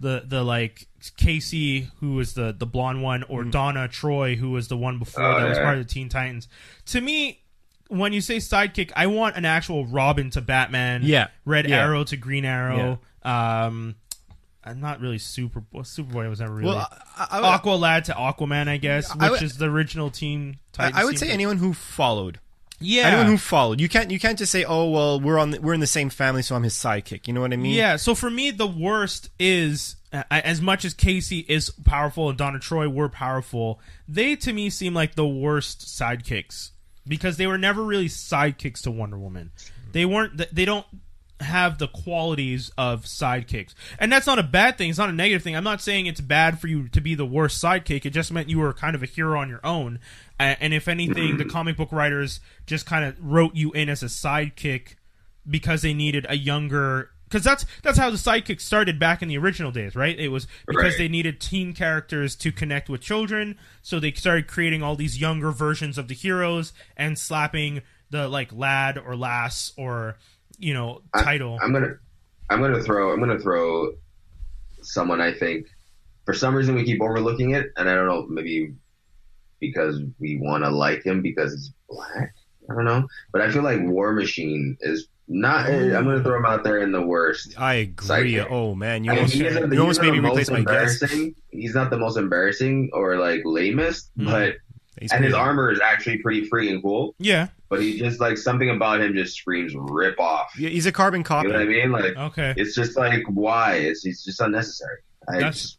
the Casey, who was the blonde one, or Donna Troy, who was the one before that was part of the Teen Titans. To me, when you say sidekick, I want an actual Robin to Batman, Red Arrow to Green Arrow. I'm not really Superboy was never really. Well, Aqualad to Aquaman, I guess, which is the original Teen Titans. I would say anyone who followed. Yeah, anyone who followed. You can't just say, oh well, we're in the same family, so I'm his sidekick. You know what I mean? Yeah. So for me, the worst is as much as Casey is powerful and Donna Troy were powerful, they to me seem like the worst sidekicks because they were never really sidekicks to Wonder Woman. They weren't. They don't have the qualities of sidekicks, and that's not a bad thing. It's not a negative thing. I'm not saying it's bad for you to be the worst sidekick. It just meant you were kind of a hero on your own. And if anything, the comic book writers just kind of wrote you in as a sidekick because they needed a younger... Because that's how the sidekick started back in the original days, right? It was because they needed teen characters to connect with children, so they started creating all these younger versions of the heroes and slapping the lad or lass or title. I'm gonna throw someone I think for some reason we keep overlooking it, and I don't know, maybe because we want to like him because he's black. I don't know, but I feel like War Machine is not. I'm going to throw him out there in the worst. I agree. Sidekick. Oh man, you almost made me replace my guess. He's not the most embarrassing or lamest, but and his armor is actually pretty freaking cool. Yeah, but he just something about him just screams rip off. Yeah, he's a carbon copy. You know what I mean? Okay, it's just why? It's just unnecessary.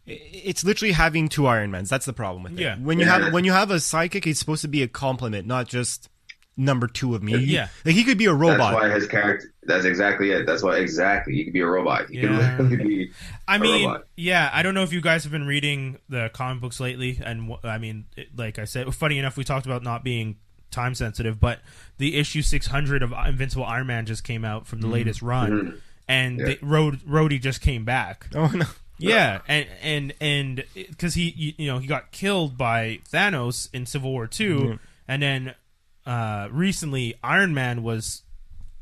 It's literally having two Iron Mans. That's the problem with it. Yeah. When you have a sidekick, he's supposed to be a compliment, not just number two of me. Yeah. He could be a robot. That's why his character. That's exactly it. That's why he could be a robot. He could literally be. I mean, robot. yeah. I don't know if you guys have been reading the comic books lately, and I mean, like I said, funny enough, we talked about not being time sensitive, but the issue 600 of Invincible Iron Man just came out from the latest run, and Rhodey just came back. Oh no. Yeah, and because he got killed by Thanos in Civil War II, and then recently Iron Man was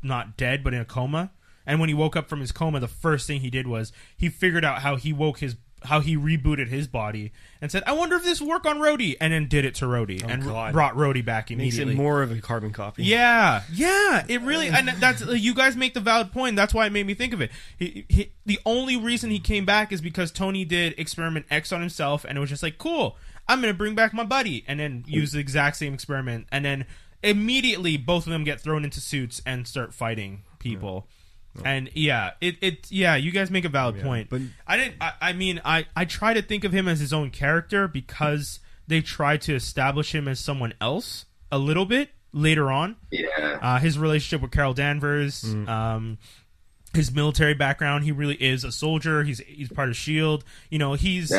not dead but in a coma, And when he woke up from his coma, the first thing he did was he figured out how he rebooted his body and said, I wonder if this will work on Rhodey, and then did it to Rhodey and brought Rhodey back immediately. Makes it more of a carbon copy. Yeah, it really, and that's, you guys make the valid point. That's why it made me think of it. The only reason he came back is because Tony did Experiment X on himself, and it was just like, cool, I'm going to bring back my buddy, and then use the exact same experiment, and then immediately both of them get thrown into suits and start fighting people. And you guys make a valid point. But I try to think of him as his own character because they try to establish him as someone else a little bit later on. Yeah. His relationship with Carol Danvers, his military background. He really is a soldier. He's part of S.H.I.E.L.D. You know, it's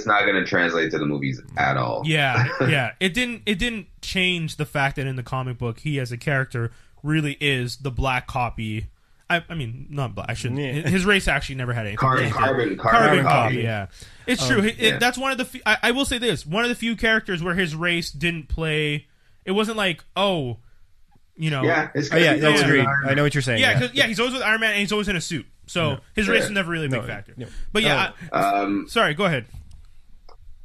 not going to translate to the movies at all. Yeah. It didn't change the fact that in the comic book he as a character really is the black copy. I mean, not black. I shouldn't. Yeah. His race actually never had anything. Carbon copy. Yeah, it's true. That's one of the. I will say this: one of the few characters where his race didn't play. It wasn't like, oh, you know. Yeah, that's agreed. I know what you're saying. Yeah, he's always with Iron Man and he's always in a suit. So his race was never really a big factor. No. But sorry, go ahead.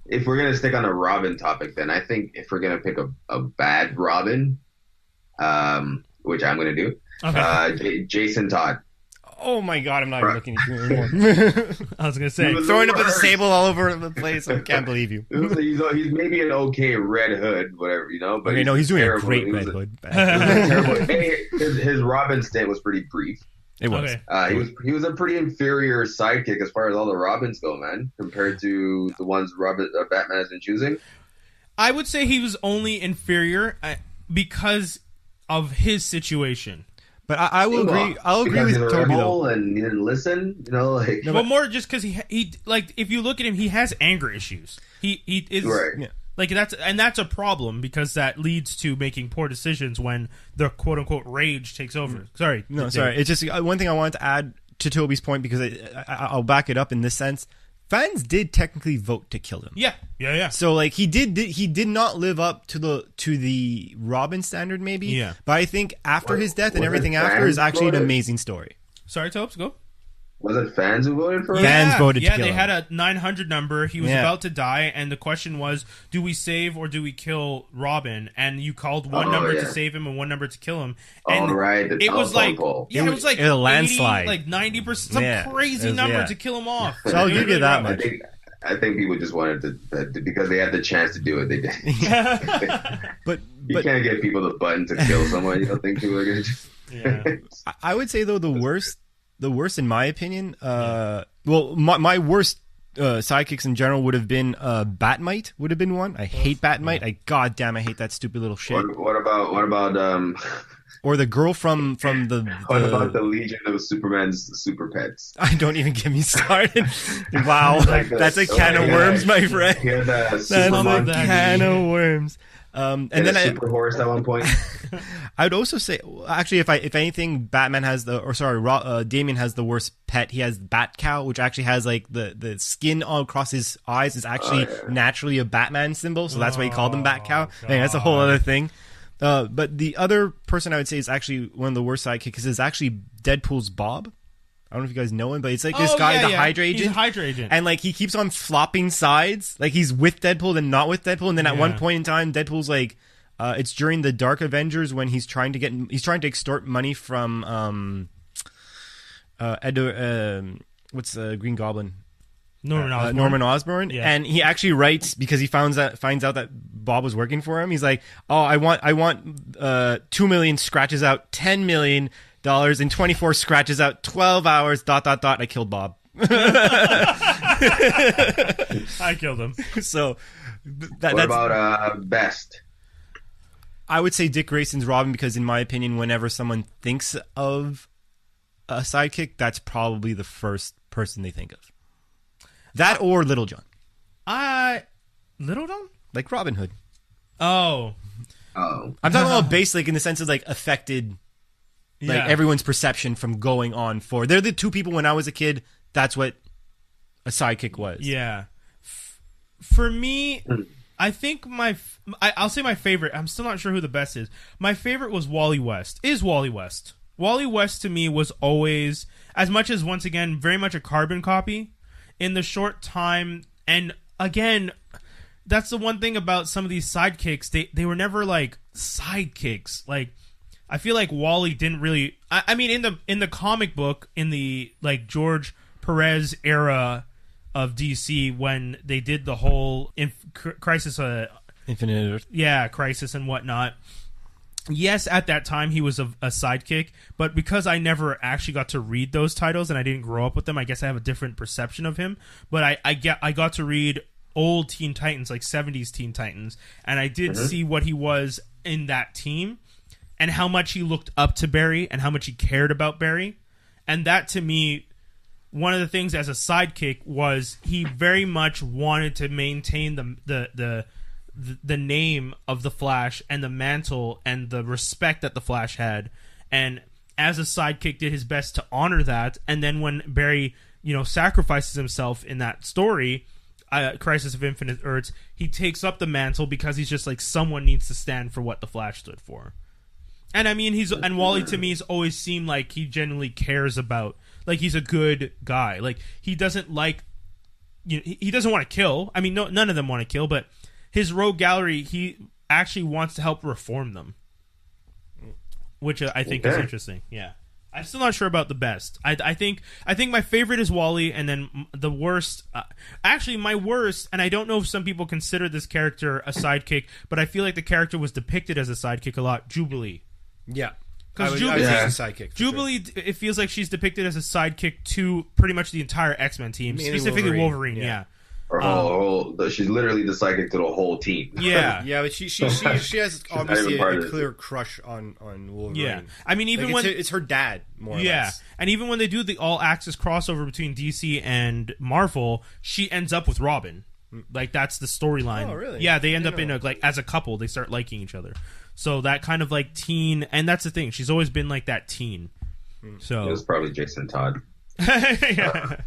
If we're gonna stick on a Robin topic, then I think if we're gonna pick a bad Robin, which I'm gonna do. Okay. Jason Todd. Oh my god, I'm not even looking at you anymore. I was gonna say throwing up the sable all over the place. I can't believe you. He's maybe an okay Red Hood, whatever, you know. But he's doing a great Red Hood. His Robin stint was pretty brief. It was. Okay. He was a pretty inferior sidekick as far as all the Robins go, man, compared to the ones Batman has been choosing. I would say he was only inferior because of his situation. But I will agree. I'll agree with Tobi though. And he didn't listen, you know. Like, but more just because he like if you look at him, he has anger issues. He is right. Like that's a problem because that leads to making poor decisions when the quote unquote rage takes over. Sorry, It's just one thing I wanted to add to Tobi's point because I'll back it up in this sense. Fans did technically vote to kill him. Yeah. So like he did not live up to the Robin standard maybe. Yeah. But I think after his death and everything after is actually an amazing story. Sorry, Tobes, go. Was it fans who voted for him? Fans voted to kill him. Yeah, they had a 900 number. He was about to die, and the question was, do we save or do we kill Robin? And you called one number to save him and one number to kill him. And right. It was like, it was like a landslide. 80, like 90%, some crazy number to kill him off. So I'll give you that much. I think people just wanted to because they had the chance to do it. They did. but you can't get people the button to kill someone. You don't think people are going to? Yeah. I would say though the worst in my opinion. My worst sidekicks in general would have been Batmite. Would have been one. I hate Batmite. I hate that stupid little shit. What about or the girl from the what about the Legion of Superman's super pets? I don't even get me started. Wow, that's a can of worms, my friend. That's a can of worms. And then super horse at one point. I would also say, actually, if anything, Batman has Damian has the worst pet. He has Bat Cow, which actually has like the skin all across his eyes is actually naturally a Batman symbol, so that's why he called him Bat Cow. I mean, that's a whole other thing. But the other person I would say is actually one of the worst sidekicks is actually Deadpool's Bob. I don't know if you guys know him, but it's like this guy, the Hydra agent. He's a Hydra agent. And like he keeps on flopping sides. Like he's with Deadpool and not with Deadpool. And then at one point in time, Deadpool's like, it's during the Dark Avengers when he's trying to extort money from what's Green Goblin? Norman Osborn. Yeah. And he actually writes because he finds out that Bob was working for him. He's like, oh, I want 2 million scratches out 10 million and 24 scratches out 12 hours ... I killed Bob. I killed him. So what about Best? I would say Dick Grayson's Robin because in my opinion whenever someone thinks of a sidekick that's probably the first person they think of. That or Little John. Little John? Like Robin Hood. Oh. I'm talking about base like in the sense of like affected like everyone's perception from going on for. They're the two people when I was a kid, that's what a sidekick was. Yeah. For me, I think I'll say my favorite. I'm still not sure who the best is. My favorite was Wally West. Is Wally West Wally West to me was always, as much as once again very much a carbon copy, in the short time. And again, that's the one thing about some of these sidekicks. They were never like sidekicks. Like, I feel like Wally didn't really. I mean, in the comic book, in the like George Perez era of DC, when they did the whole Crisis, Infinite Earth, Crisis and whatnot. Yes, at that time he was a sidekick, but because I never actually got to read those titles and I didn't grow up with them, I guess I have a different perception of him. But I got to read old Teen Titans, like 70s Teen Titans, and I did see what he was in that team and how much he looked up to Barry and how much he cared about Barry. And that, to me, one of the things as a sidekick was he very much wanted to maintain the name of the Flash and the mantle and the respect that the Flash had, and as a sidekick did his best to honor that. And then when Barry, sacrifices himself in that story, Crisis of Infinite Earths, he takes up the mantle because he's just like, someone needs to stand for what the Flash stood for. And I mean, and Wally to me has always seemed like he genuinely cares about, like, he's a good guy. Like, he doesn't like, he doesn't want to kill. I mean, none of them want to kill, but his rogue gallery, he actually wants to help reform them, which I think is interesting. Yeah, I'm still not sure about the best. I think my favorite is Wally, and then the worst. Actually, my worst, and I don't know if some people consider this character a sidekick, but I feel like the character was depicted as a sidekick a lot. Jubilee. Yeah. Because Jubilee is a sidekick. Jubilee, it feels like she's depicted as a sidekick to pretty much the entire X-Men team, specifically Wolverine. Yeah. She's literally the sidekick to the whole team. Yeah, yeah, but she has obviously a clear crush on Wolverine. Yeah, I mean, even when it's her dad, more or less. And even when they do the all-access crossover between DC and Marvel, she ends up with Robin. Like, that's the storyline. Oh, really? Yeah, they end up as a couple. They start liking each other. So that kind of like teen, and that's the thing. She's always been like that teen. So it was probably Jason Todd. Yeah.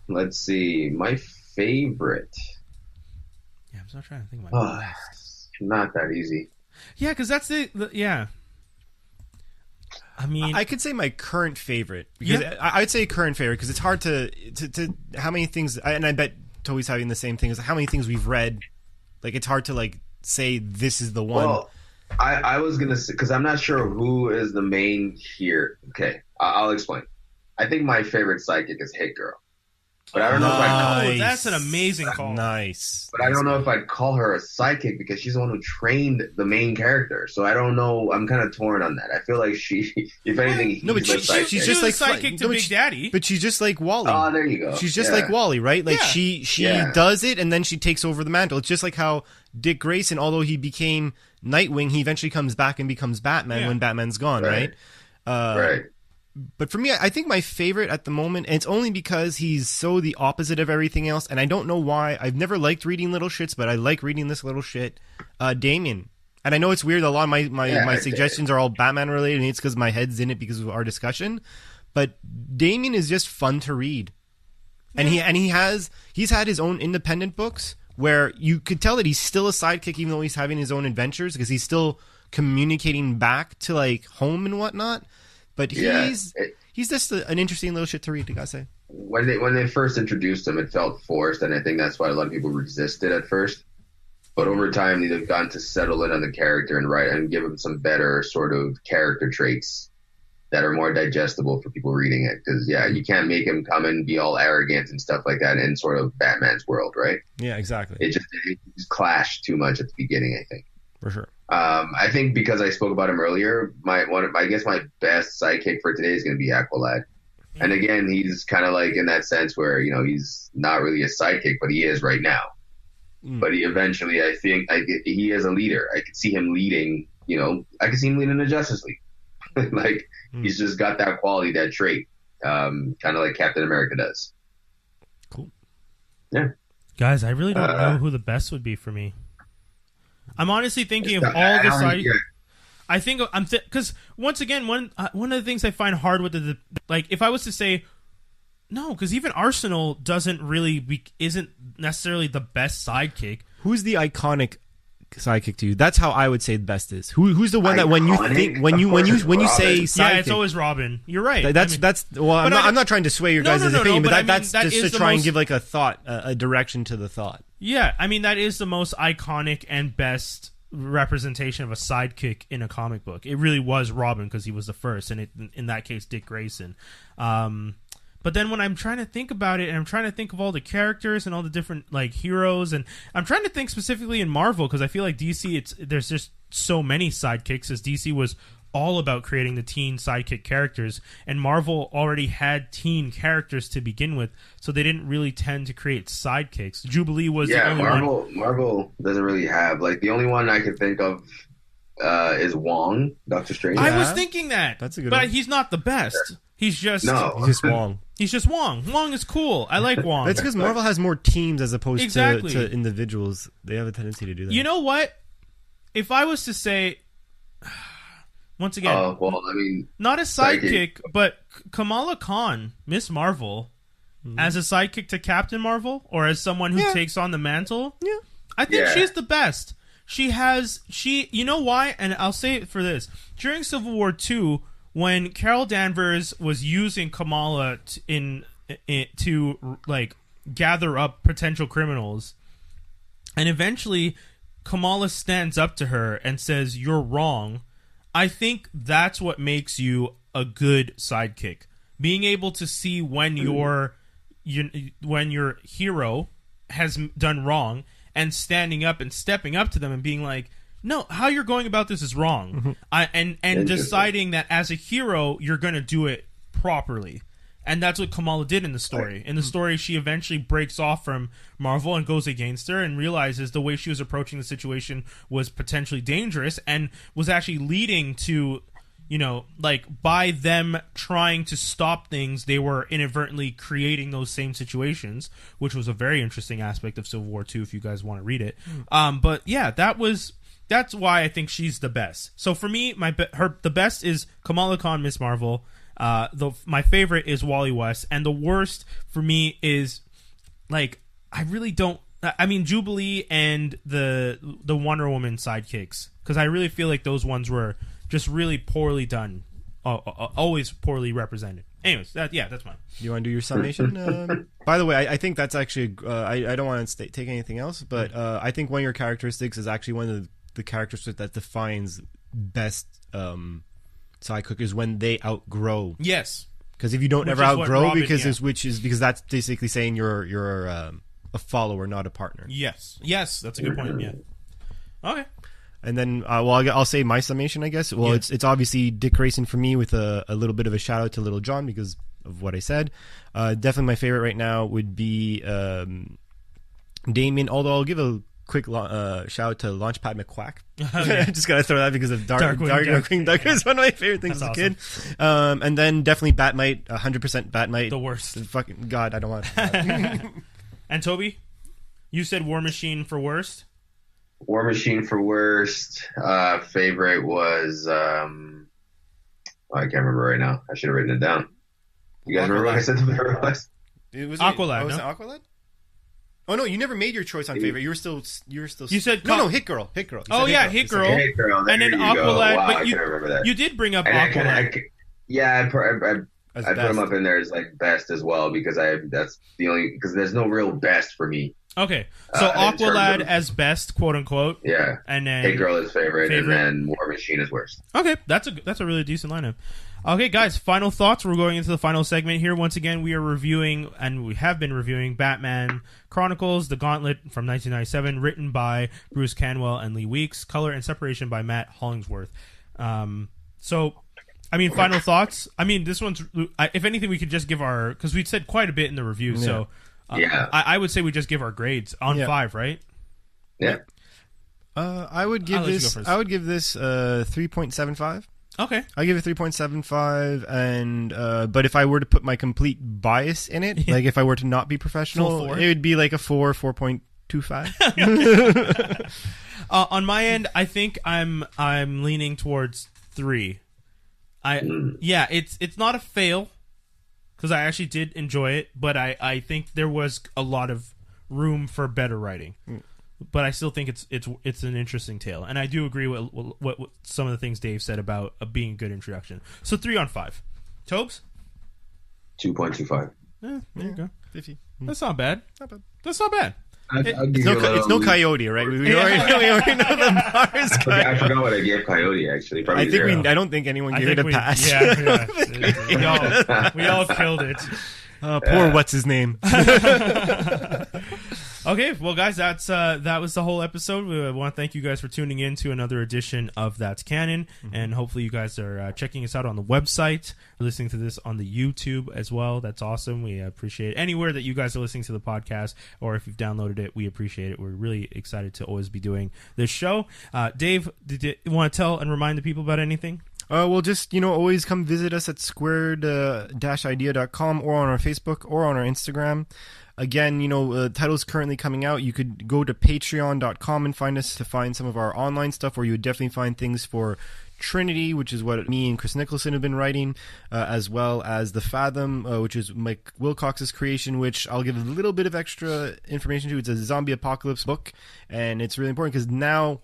Let's see. My favorite. Yeah, I'm still trying to think about my last. Not that easy. Yeah, because that's the. I mean, I could say my current favorite. Because I'd say current favorite because it's hard to how many things, and I bet Tobi's having the same thing, is how many things we've read. Like, it's hard to like say this is the one. Well, I was gonna say, because I'm not sure who is the main here. Okay, I'll explain. I think my favorite sidekick is Hit Girl. But I don't know if I'd that's an amazing call. Nice. But I don't know if I'd call her a sidekick because she's the one who trained the main character. So I don't know. I'm kind of torn on that. I feel like she, if anything, she's just like sidekick to Big Daddy. But she's just like Wally. Oh, there you go. She's just like Wally, right? Like she does it and then she takes over the mantle. It's just like how Dick Grayson, although he became Nightwing, he eventually comes back and becomes Batman when Batman's gone, right? Right. But for me, I think my favorite at the moment, and it's only because he's so the opposite of everything else, and I don't know why. I've never liked reading little shits, but I like reading this little shit. Damian. And I know it's weird, a lot of my suggestions are all Batman related, and it's because my head's in it because of our discussion. But Damian is just fun to read. And he's had his own independent books where you could tell that he's still a sidekick even though he's having his own adventures because he's still communicating back to like home and whatnot. But he's just an interesting little shit to read, I gotta say. When they first introduced him, it felt forced, and I think that's why a lot of people resisted at first. But over time, they've gotten to settle in on the character and write and give him some better sort of character traits that are more digestible for people reading it. Because you can't make him come and be all arrogant and stuff like that in sort of Batman's world, right? Yeah, exactly. It just clashed too much at the beginning, I think. For sure. I think because I spoke about him earlier, my best sidekick for today is going to be Aqualad. And again, he's kind of like in that sense where, he's not really a sidekick, but he is right now. But he eventually, I think, he is a leader. I could see him leading, I could see him leading the Justice League. Like, he's just got that quality, that trait, kind of like Captain America does. Cool. Yeah. Guys, I really don't know who the best would be for me. I'm honestly thinking of all the side. I think because once again, one of the things I find hard with if I was to say no, because even Arsenal isn't necessarily the best sidekick. Who's the iconic sidekick to you? That's how I would say the best is. Who's the one that when you think when you say sidekick, yeah, it's always Robin. You're right. That's well, I'm not trying to sway your guys' opinion, but that's just to try and give like a thought, a direction to the thought. Yeah, I mean that is the most iconic and best representation of a sidekick in a comic book. It really was Robin because he was the first, and in that case, Dick Grayson. But then when I'm trying to think about it, and I'm trying to think of all the characters and all the different like heroes, and I'm trying to think specifically in Marvel because I feel like DC, there's just so many sidekicks, as DC was all about creating the teen sidekick characters, and Marvel already had teen characters to begin with, so they didn't really tend to create sidekicks. Jubilee was the only one. Marvel doesn't really have, like, the only one I can think of is Wong, Doctor Strange. I was thinking that. That's a good but one. He's not the best. He's just Wong. He's just Wong. Wong is cool. I like Wong. That's because Marvel has more teams as opposed to individuals. They have a tendency to do that. You know what? If I was to say, once again, not a sidekick, but Kamala Khan, Miss Marvel, as a sidekick to Captain Marvel, or as someone who takes on the mantle, I think she's the best. You know why? And I'll say it for this. During Civil War II, when Carol Danvers was using Kamala to like gather up potential criminals, and eventually Kamala stands up to her and says, "You're wrong." I think that's what makes you a good sidekick. Being able to see when your hero has done wrong and standing up and stepping up to them and being like, no, how you're going about this is wrong. And deciding that as a hero, you're going to do it properly. And that's what Kamala did in the story. In the story, she eventually breaks off from Marvel and goes against her and realizes the way she was approaching the situation was potentially dangerous and was actually leading to, like, by them trying to stop things, they were inadvertently creating those same situations, which was a very interesting aspect of Civil War II if you guys want to read it. But yeah, that's why I think she's the best. So for me, the best is Kamala Khan, Miss Marvel. My favorite is Wally West, and the worst for me is, like, I really don't. I mean, Jubilee and the Wonder Woman sidekicks, because I really feel like those ones were just really poorly done, always poorly represented. Anyways, that's mine. You want to do your summation? By the way, I think that's actually. I don't want to take anything else, but I think one of your characteristics is actually one of the characteristics that defines best sidekick is when they outgrow. Yes, because if you don't ever outgrow, because that's basically saying you're a follower, not a partner. Yes, that's a good point. Yeah. Okay. And then, I'll say my summation, I guess. Well, it's obviously Dick Grayson for me, with a little bit of a shout out to Little John because of what I said. Definitely my favorite right now would be Damien. Although I'll give a quick shout out to Launchpad McQuack. I just gotta throw that because of Darkwing Duck is one of my favorite things as a kid. And then definitely Batmite, 100% Batmite. The worst. Fucking God, I don't want to. And Toby, you said War Machine for worst. War Machine for worst. Favorite was I can't remember right now. I should have written it down. You guys remember what I said the favorite was? It was Aqualad. Was it Aqualad? Oh no, you never made your choice on favorite. You were stistill. You said no. Hit Girl. Hit Girl, Hit Girl. And then Aqualad. Wow, but I can't remember that. You did bring up Aqualad. I put him up in there as like best as well because there's no real best for me. Okay, so Aqualad as best, quote unquote. Yeah, and then Hit Girl is favorite, and then War Machine is worst. Okay, that's a really decent lineup. Okay, guys, final thoughts. We're going into the final segment here. Once again, we are reviewing, and we have been reviewing, Batman Chronicles, The Gauntlet from 1997, written by Bruce Canwell and Lee Weeks, color and separation by Matt Hollingsworth. So, I mean, final thoughts. I mean, this one's, if anything, we could just give our, because we said quite a bit in the review, so I would say we just give our grades on 5, right? Yeah. I would give this 3.75. Okay. I'll give it 3.75, and but if I were to put my complete bias in it, like if I were to not be professional, it would be like a 4.25. On my end, I think I'm leaning towards 3. It's not a fail because I actually did enjoy it, but I think there was a lot of room for better writing. but I still think it's an interesting tale, and I do agree with what some of the things Dave said about being a good introduction. So 3 on 5. Tobes? 2.25. There you go. 50. That's not bad. Not bad. That's not bad. It's no Coyote, right? We already know the bar is Coyote. I forgot what I gave Coyote, actually. Probably I think zero. I don't think anyone gave it a pass. We all killed it. Poor what's his name. Okay, well, guys, that was the whole episode. We want to thank you guys for tuning in to another edition of That's Canon, and hopefully you guys are checking us out on the website, listening to this on the YouTube as well. That's awesome. We appreciate it. Anywhere that you guys are listening to the podcast, or if you've downloaded it, we appreciate it. We're really excited to always be doing this show. Dave, did you want to tell and remind the people about anything? Well, just, always come visit us at squared-idea.com or on our Facebook or on our Instagram. Again, titles currently coming out. You could go to patreon.com and find us to find some of our online stuff, where you would definitely find things for Trinity, which is what me and Chris Nicholson have been writing, as well as The Fathom, which is Mike Wilcox's creation, which I'll give a little bit of extra information to. It's a zombie apocalypse book, and it's really important because now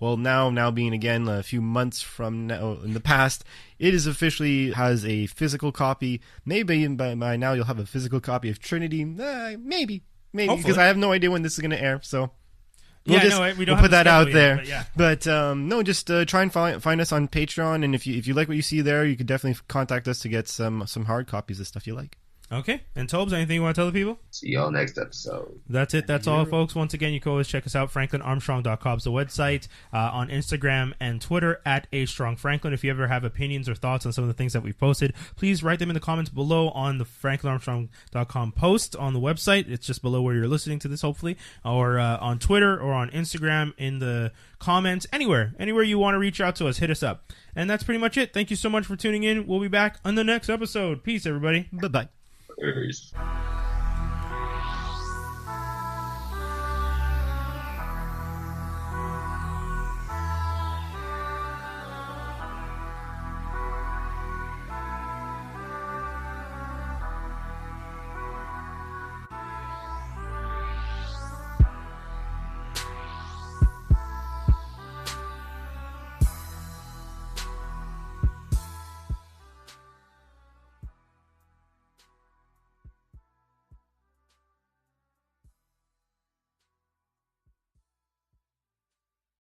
being again a few months from now in the past, it is officially has a physical copy. Maybe by now you'll have a physical copy of Trinity. Maybe, because I have no idea when this is going to air, so... We'll put that out there. But no, just try and find us on Patreon, and if you like what you see there, you could definitely contact us to get some hard copies of stuff you like. Okay. And Tobes, anything you want to tell the people? See y'all next episode. That's it. That's all, folks. Once again, you can always check us out. FranklinArmstrong.com's the website. On Instagram and Twitter at @AStrongFranklin. If you ever have opinions or thoughts on some of the things that we've posted, please write them in the comments below on the FranklinArmstrong.com post on the website. It's just below where you're listening to this, hopefully. Or on Twitter or on Instagram in the comments. Anywhere you want to reach out to us, hit us up. And that's pretty much it. Thank you so much for tuning in. We'll be back on the next episode. Peace, everybody. Bye-bye. Peace.